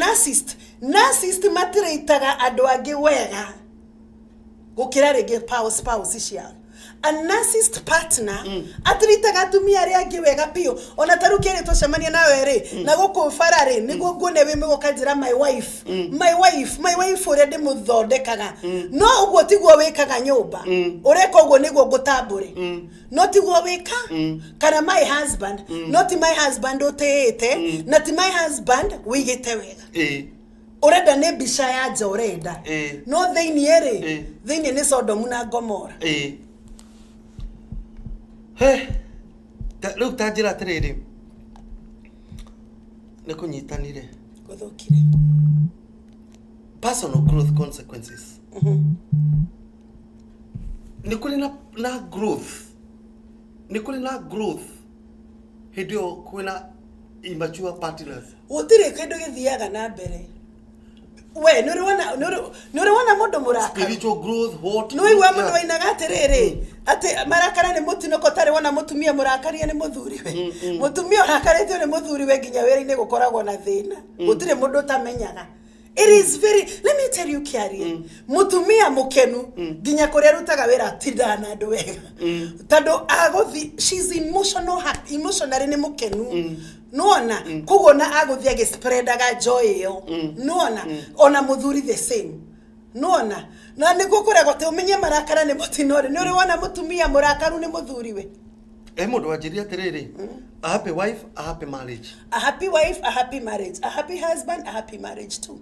narcissist matireitaga andu angi wega gukira rege spouse cia a narcissist partner atritaga atumia ria angi wega pio ona tarukire twacemania nawe ri na guku farari niguo ngone we mugokanjira my wife uri ndi muthondekaga no uguo tiguo wikaga nyumba ureka uguo niguo ngutambure no tiguo wika kana my husband not my husband utete na ti my husband wigite wega urenda ni bisha ya jorenda no theinie ri theinie ni Sodomu na Gomora riu tanjira atiriri ni kunyitanire guthukire personal growth consequences ni kuri na growth ni kuri na growth hidio kwina immature partners utire kindu githiaga na mbere we nuri wana mundu murakara spiritual growth what no igwa mundu wainaga atiriri ati marakara ni mutino ko tari wana mutumia murakaria ni muthuri we mutumia urakaritio ni muthuri we nginya wira-ini gukoragwo na thina utire mundu tamenyaga it is very let me tell you Kiarie mutumia mukenu nginya kuria rutaga wira tindana andu wega tando agothi she's emotionally ni mukenu nuona kugona agothi age spreadaga joy yo nuona ona muthuri the same nuona na nigukoragwo te umenye marakara ni mutinore ni uri wana mutumia murakaru ni muthuri we mundu wajiria atiriri a happy wife a happy marriage a happy wife a happy marriage a happy husband a happy marriage too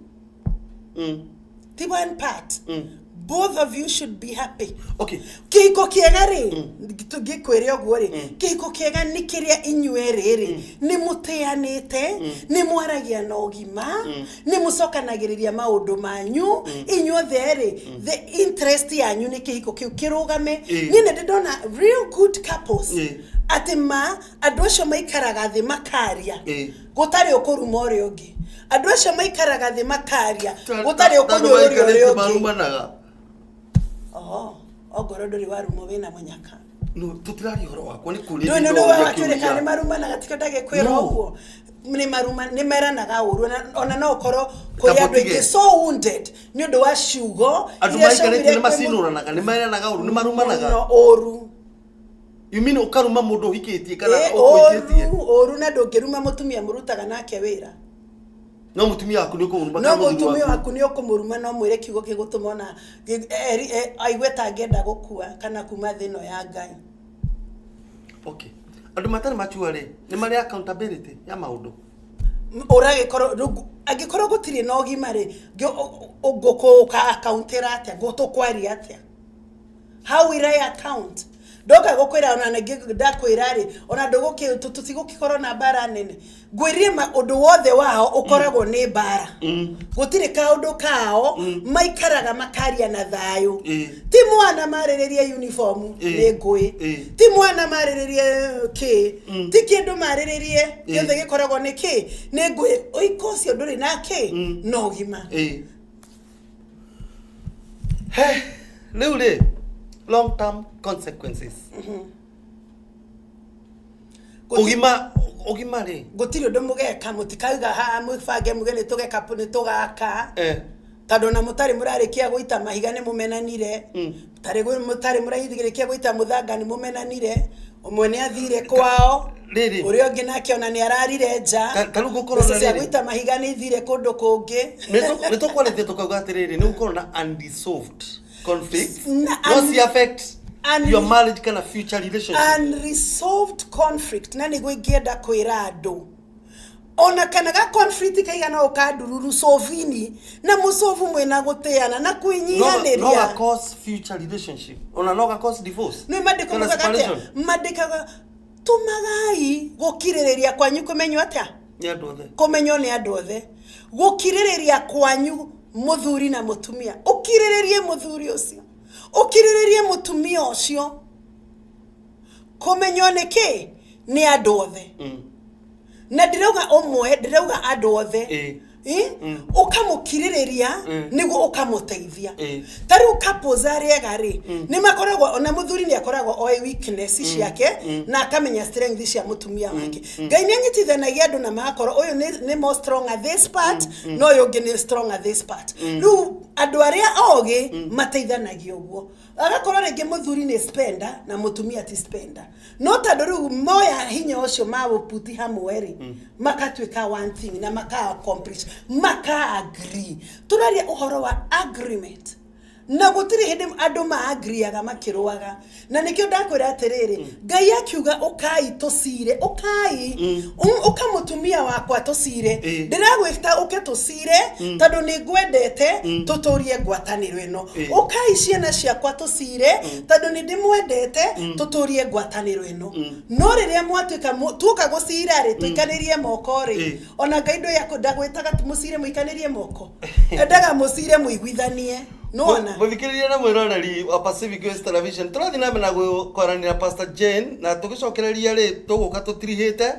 the one part both of you should be happy okay kiko kiega ri tugikwire oguo ri kiko kiega ni kiria inywe riri ni mutianite ni mwaragia na ugima ni mucokanagiriria maundu manyu inyuothe ri the interest yanyu ni kiko kiu kirugame nyine ndona real good couples atima andu acio maikaraga thi makaria gutari ukuruma uri ungi andu acio maikaraga thi makaria gutari ukunyururia uri ungi ogoro nduri warumo wina munyaka no tutirari horo wakwa ni kuri no atire kane maruma na gatika ndage kwira uguo ni maruma ni meranaga uru ona no ukoro kuri andu ingi so wounded ni undu wa ciugo andu maikarite ni macinuranaga ni meranaga uru ni marumanaga no oru you mean ukaruma mundu hikitie kana ukuitie oru na ndungiruma mutumia murutaga nake wira no mutumia waku ni ukumuruma no mutumia waku ni ukumuruma no mwire kiugo kigutuma na aigwe ta ngenda gukua kana kuma thino ya Ngai okay andu matari machua ri ni mari accountability ya maundu agikorwo gutiri no gima ri ugukuka accountera atia gutukwari atia how will I account doka gukwira ona ndakwira ri ona nduguki tutigukikorwo na bara nene ngwirie undu wothe wao ukoragwo ni bara gutire kaundu kao maikaraga makaria na thayu ti mwana mariririe uniform ni ngui ti mwana mariririe ti kindu mariririe yothe gikoragwo ni ni ngui oikocio nduri nake no gima riu long term consequences ugima ogimari gutiri undu mugeka mutikauga ha mubange mugene tugeka ni tugaka tando na mutari murarikia guita mahiga ni mumenanire tari mutari murahithirikia guita muthanga ni mumenanire umwe ni athire kwao uri ongi nake ona ni ararire nja taru gukorwo na riri guita mahiga ni thire kundu kungi ni tukwarethia tukauga atiriri ni gukorwo na unresolved conflict no affect your marriage kana future relationship. Unresolved conflict na ni gwingienda kwira andu ona kana ga conflict kaigana ukadururu sovini na musovu mwena guteana na kwinyihaneria no cause future relationship ona no cause divorce no madikaga tumagai gukirireria kwanyu kumenyo atia ni andu othe kumenyo ni andu othe gukirireria kwanyu muthuri na mutumia ukirirerie muthuri ucio ukirirerie mutumia ucio kumenyo niki ni andu othe na ndirauga umwe ndirauga andu othe ukamukirireria niguo ukamuteithia tari ukapozariega ri ni makoragwo ona muthuri ni akoragwo oi weakness ciake na akamenya strength cia mutumia wake ngai ni anyitithanagia andu na makoro uyu ni more strong at this part no yongi ni strong at this part ru andu aria ogi mateithanagio uguo agakorwo ringi muthuri ni spender na mutumia ti spender no tando ru moya hinya ucio mabuputi hamwe ri makatwika one thing na maka accomplish maka agree turaria uhoro wa agreement na gutiri hindi andu ma agree aga makiruaga na nikio ndakwira atiriri ngai akiuga ukai tusire ukai ukamutumia wakwa tusire ndiragwita uke tusire tondu ni ngwendete tuturie ngwataniro ino ukai ciana ciakwa tusire tondu ni ndimwendete tuturie ngwataniro ino no riria mwatuika tuka gucira ri tuikanirie moko ri ona ngai ndo yakundagwitaga musire muikanirie moko endaga musire muiguithanie Nona. Muthikiriria na mwiroreri wa Pacific West Television. Turathi na mena gukwarania na Pastor Jane na tugicokereria ri tuguka tutirihite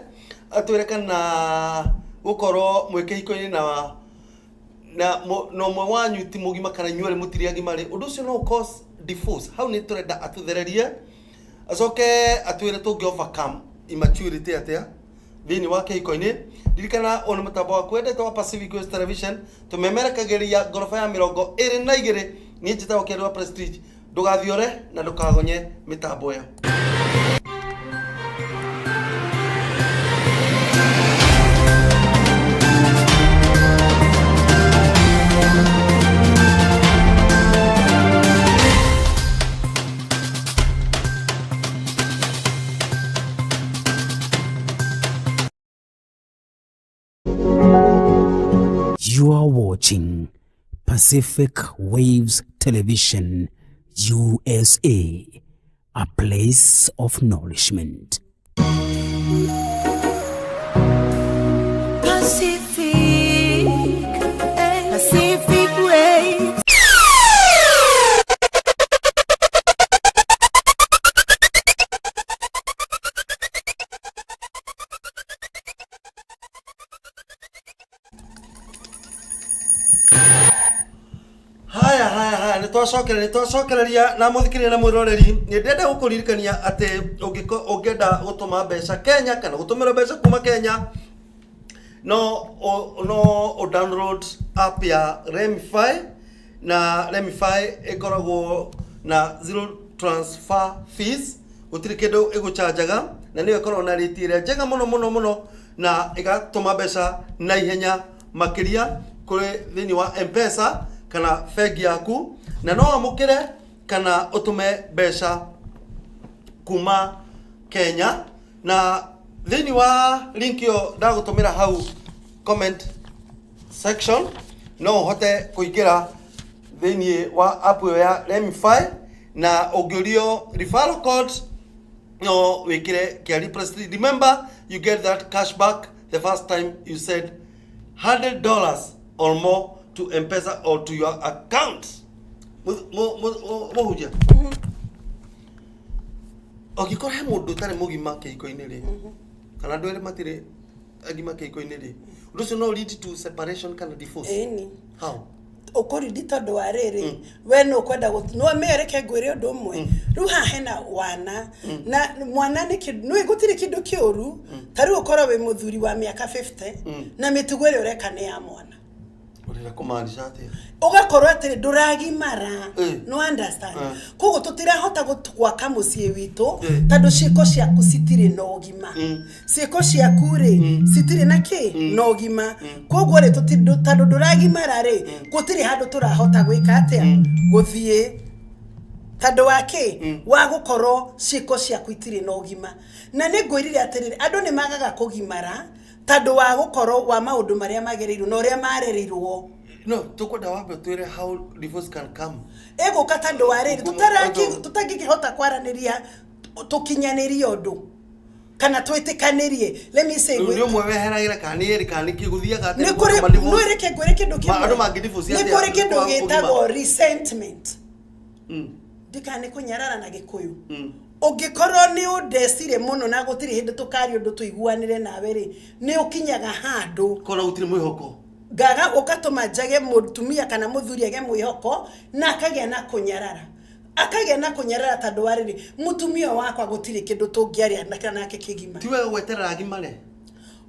atwire kana gukorwo mwikihiko-ini na no mwe wanyu ti mugima kana nywele mutiriagi mari undu ucio no cause divorce. Hau ni turenda atuthererie acoke atwire tungi overcome immaturity atia thini wa kihiko-ini. Dirikana ona mutambo wa kwendete wa Pacific West Television tumemerekageria gorofa ya 22 ni njita wakiri wa Prestige ndugathiore na ndukagonye mitambo ya You are watching Pacific Waves Television USA, a place of nourishment. Pacific Waves. ni twacokereria na muthikiriria na mwiroreri ni ndenda gukuririkania ati ungenda gutuma mbeca Kenya kana gutumira mbeca kuma Kenya no download app ya Remify na Remify ikoragwo na zero transfer fees gutiri kindu iguchanjaga na niyo ikoragwo na rate ire njega muno na igatuma mbeca na ihenya makiria kuri thini wa M-Pesa kana fegi yaku na no amukire kana utume mbeca kuma Kenya na thini wa link yo ndagutumira hau comment section no hote kuingira thini wa app ya Remify na ugirio referral code no wikire Kiari Prestige. Remember you get that cashback the first time you said $100 or more to M-Pesa or to your account. Muhuja. Ogikora he mundu tare mugima kihiko-ini ri. Kana ndwere matire agima kihiko-ini ri. Undu no lead to separation kana divorce. Eni. How? ukuri ditondo wa riri we no kwenda no mereke ngwire undu umwe ru ha hena wana na mwana ni kindu no igutire kindu kiuru taru ukoro we muthuri wa miaka 50 na mitugo ri ureka ni ya mwana urira kumaanisha ati ugakorwo atiri nduragimara no understand kugo tutirahota gutwaka mucie witu tandu ciiko ciaku citire no gima ciiko ciaku ri citire na ki no gima kugo ri tandu nduragimara ri gutire handu turahota gwika atia guthie tandu wake wa gukorwo ciiko ciaku itire no gima na ni ngwirire atiriri andu ni magaga kugimara tandu wa gukorwo wa maundu maria magereirwo no ria marereirwo no tukwenda wambe twire how divorce can come ego katando wareri tutangikihota kwaraniria tukinyaniria undu kana twitikaniriye let me say ndio mweheragira kaniri kiguthiaga ate no reke gwere kindu kimwe andu mangi divorce ate ni kindu gitagwo resentment dikane kunyarara na gikuyu ugikorwo ni udesire muno na gutiri hindi tukari undu tuiguanire nawe ri ni ukinyaga handu kora gutiri mwihoko gaga ukatuma jage mutumia kana muthuri age mwihoko na akagya na kunyarara tandu wariri mutumia wakwa gutiri kindu tungiaria na kana nake kigima tiwe gweterera gimare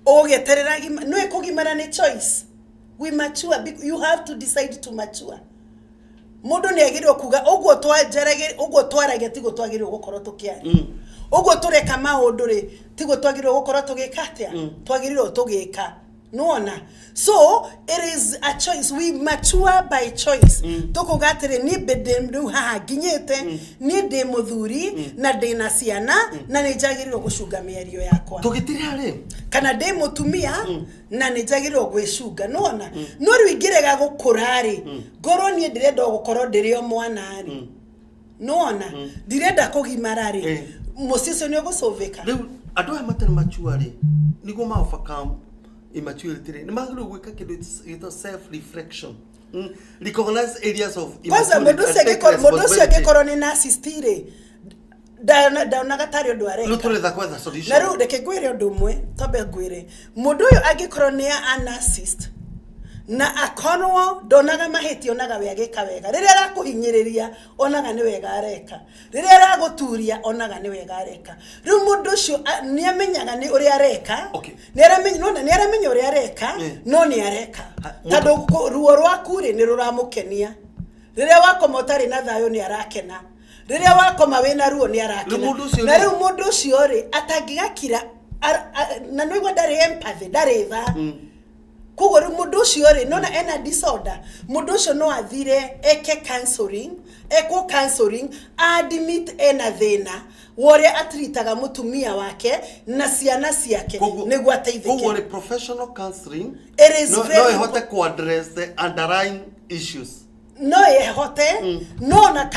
ugeterera gima no ekugimara ni choice we mature you have to decide to mature mundu ni agirwo kuga uguo twarage tigo twagirwo gukorwo tukiari uguo tureka maundu ri tigo twagirwo gukorwo tugikatia twagirwo tugika nuona so it is a choice we mature by choice tukugatire ni bedemru haha ginyete ni de muthuri na de na ciana na ni jagirwo gucunga mĩario yakwa tugitire ari kana de mutumia na ni jagirwo gwicunga nuona no rwingirega gukurari ngoro ni ndirenda gukorwo ndirio mwana ari nuona ndirenda kugimarari musicio ni gusoveka riu andu aya matari mature ari nigo mafakamu immaturity ni magiro gwika kindu ito self reflection recognize areas of immaturity modo se gikoro ni narcissist da nagatari undu areka luturetha kwetha solution na ru deke gwire undu mwe tobe gwire mundu uyu agikoro ni a narcissist na akonwo donaga maheti onaga we agika wega riria arakuhinyiriria onaga ni wega areka riria araguturia onaga ni wega areka riu mundu ucio ni amenyaga ni uri areka ni aramenya uri areka no ni areka tandu ruo rwaku ri ni ruramukenia riria wakoma utari na thayo ni arakena riria wakoma wina ruo ni arakena na riu mundu ucio ri atangigakira na no igwa ndari empathy ndari tha kugoro mundu ucio ri nona ena disorder mundu ucio no athire eke counseling admit ena thina wore atritaga mutumia wake na ciana ciake niguo ateithike kugoro professional counseling it is no ihote to address the underlying issues no yehote no na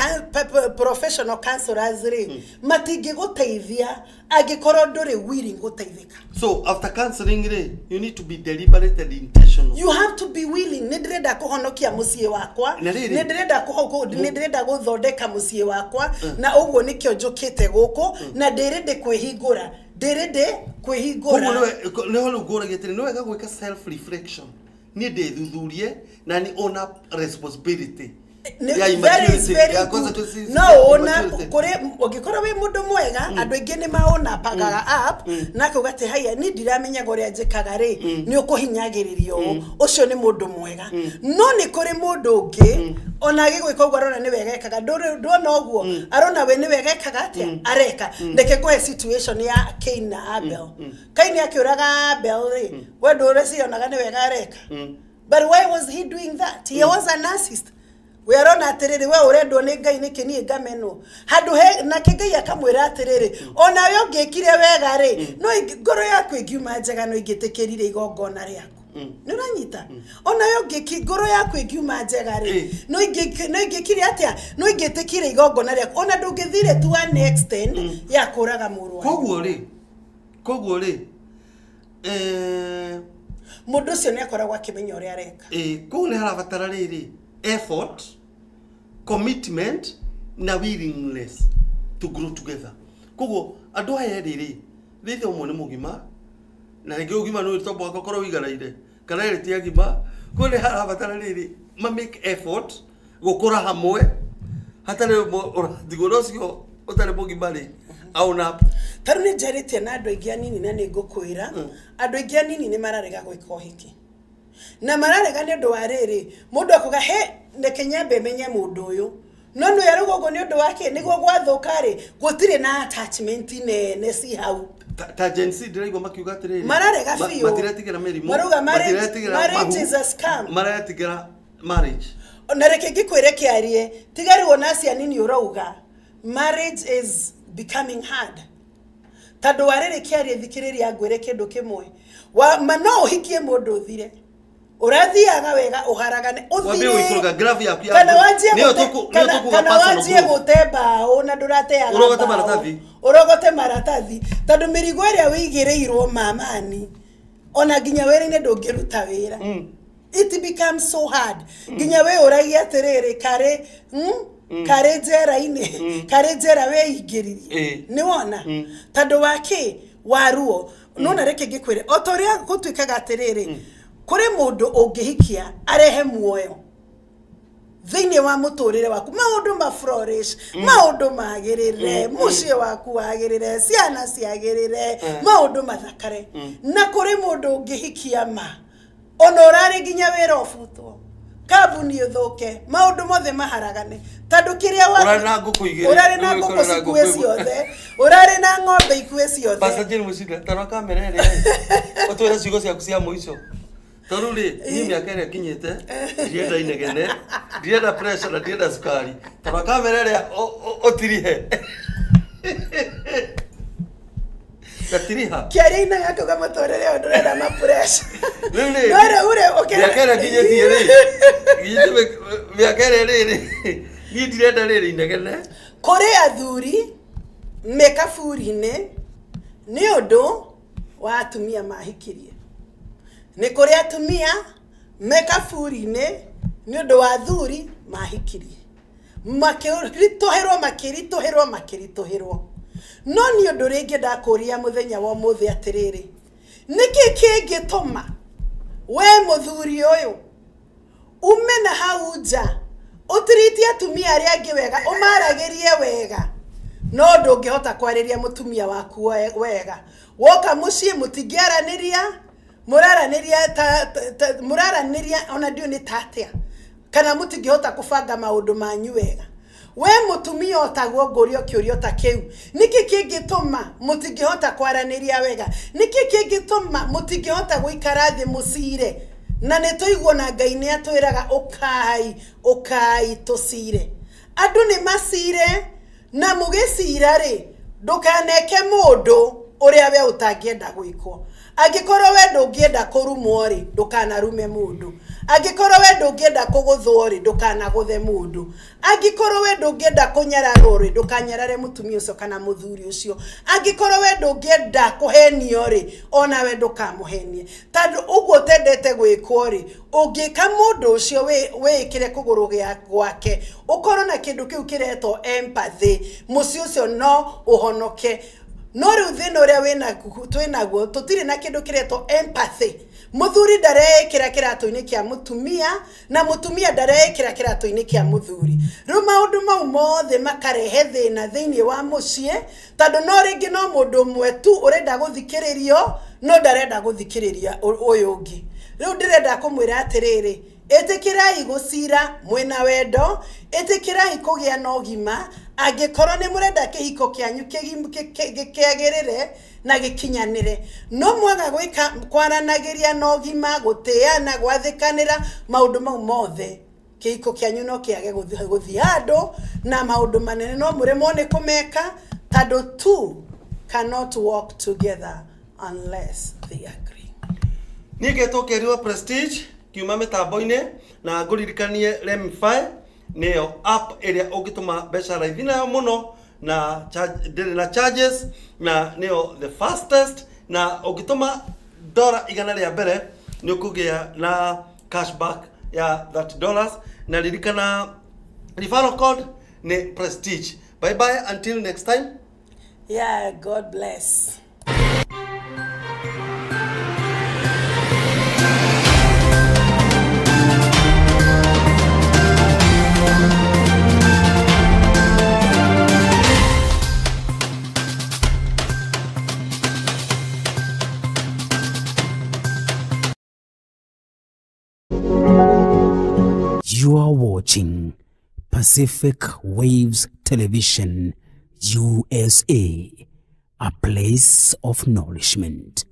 professional counselors ri matingi guteithia agikorwo nduri willing guteithika so after counseling ri you need to be deliberate and intentional you have to be willing ndirenda kuhonokia mucie wakwa ndirenda guthondeka mucie wakwa na uguo nikio njukite guku na ndirende kwihingura no holo gora getire no wega gwika self reflection ni ndithuthurie na ni own up responsibility ya immaturity ya kwanza tu sisi no ona kore ogikora we mundu mwega andu ingi ni maona pagaga up na kugate haya ni ndiramenya gore njikaga ri ni ukuhinyagiririo ucio ni mundu mwega no ni kore mundu ungi ona gigwika ugwa rona ni wega ekaga ndona oguo arona we ni wega ekaga atia areka ndeke kwa situation ya Cain na Abel Cain akiuraga Abel ri we ndore cionaga ni wega areka but why was he doing that he was a narcissist we arona atiriri we urendwo ni Ngai niki ni ngameno handu he na Ngai akamwira atiriri ona yo ngekire wega ri no ngoro yaku ingiuma njega no ingitikirire igongona riaku ni uranyita ona yo ngoro yaku ingiuma njega ri no ingikire atia no ingitikire igongona riaku ona ndungithire to an extent ya kuraga muru wa koguo ri mundu cio ni akoragwa akimenya uri areka koguo ni harabatara riri effort, commitment na willingness to grow together. Kogo adu aya riri rithe umwe ni mugima na rege ugima no itobo akokoro wigaraire kana ri ti agima kone harabatara riri ma make effort gukura hamwe hatari urathigorocio utari mugimari au na tarune jarite na andu aingi anini na ningukwira andu aingi anini ni mararega gwika hiki na mararega ni undu wa riri mundu akuga he ndeke nyambe menye mundu uyu no no yarugo ni undu wake niguo gwathuka ri gutire na attachment nene si hau ta agency ndiraigwa makiuga atiriri mararega fiyo matiretigira mirimu maruga marriage is a scam maretigira marriage na reke gikwire kiarie tigari wona cia nini urauga marriage is becoming hard tado warere kiarie thikiriria ngwire kindu kimwe wa mano hikie mundu thire urathiaga wega uharagane uthire graph yaku ya kana wajie gutemba ona ndurateaga urogote maratathi tado mirigo iria wigireirwo mamani ona ginya were-ine ndungiruta wira it becomes so hard ginya we uragia atiriri kare kare njera-ini kare njera we ingiririe ni wona tado wake waruo nona reke gikwire otoria gutwikaga atiriri kuri mundu ungihikia arehe muoyo thiini wa muturire waku maundu ma flourish maundu magirire mucie waku wagirire ciana ciagirire maundu mathakare na kuri mundu ungihikia ma ona urari ginya wira ofutwo kabuni uthuke maundu mothe maharagane tondu kiria wa urari na nguku cikue ciothe urari na ng'ombe ikue ciothe basa jeni mucida tano kamera ri utwira ciugo ciaku cia muico toruri ni miaka ria kinyite ndienda inegene ndienda pressure na ndienda sukari tano kamera ria otirihe Katiriha. Kiaria ina yako kama torere ondorera ma pressure. Nene. Ure okay. Miaka ria kinyite ri. Gitime miaka ri. Ni ndirenda riri inegene. Kore athuri mekaburi-ine ni undu wa atumia mahikirie. Ni kore atumia mekaburi-ine ni undu wa athuri mahikirie. Makiritoherwo. No ni undu ringi ndakuria muthenya wa muthi atiriri. Niki kingituma we muthuri uyu umena hau nja utiriti atumia aria angi wega umaragirie wega no ndungihota kwariria mutumia waku wega woka mucii mutingiaraniria muraraniria ona ndio ni tatia kana mutingihota kubanga maundu manyu wega we mutumia otagwo ngorio kiurio ta kiu niki kingituma mutingihota kwaraniria wega niki kingituma mutingihota guikara thi mucire na nituigwo na Ngai ni atwiraga ukai tucire andu ni macire na mugicira ri ndukaneke mundu uria we utangienda gwikwo angikorwo we ndungienda kurumwo ri ndukanarume mundu angikorwo we ndungienda kuguthwo ri ndukanaguthe mundu angikorwo we ndungienda kunyararwo ri ndukanyarare mutumia ucio kana muthuri ucio angikorwo we ndungienda kuhenio ri ona we ndukamuhenie tondu uguo tendete gwikwo ri ungika mundu ucio we ikire kuguru gwake ukorwo na kindu kiu kiretwo empathy muci ucio no uhonoke no riu thina uria twinaguo tutire na kindu kiretwo empathy muthuri ndareikira kiratu-ini kia mutumia na mutumia ndareikira kiratu-ini kia muthuri riu maundu mau mothe makarehe thina thiini wa mucii tondu no ringi no mundu mwe tu urenda guthikiririo no ndarenda guthikiriria uyu ungi riu ndirenda kumwira atiriri itikirai gucira mwina wendo itikirai kugia na ugima angikorwo ni murenda kihiko kianyu kiagirire na gikinyanire no mwaga gwika kwaranagiria na ugima gutiana gwathikanira maundu mau mothe kihiko kianyu no kiage guthi andu na maundu manene no muremo ni kumeka tondu two cannot walk together unless they agree. Nige keriwa Prestige kiuma mitambo-ini na nguririkanie Remify niyo app area ungituma mbeca raithi nayo muno na na charges na niyo the fastest na ungituma dola igana ria mbere ni ukugia na cashback ya $30 na ririkana referral code ni Prestige. Bye bye until next time. Yeah, God bless. You are watching Pacific Waves Television, USA, a place of nourishment.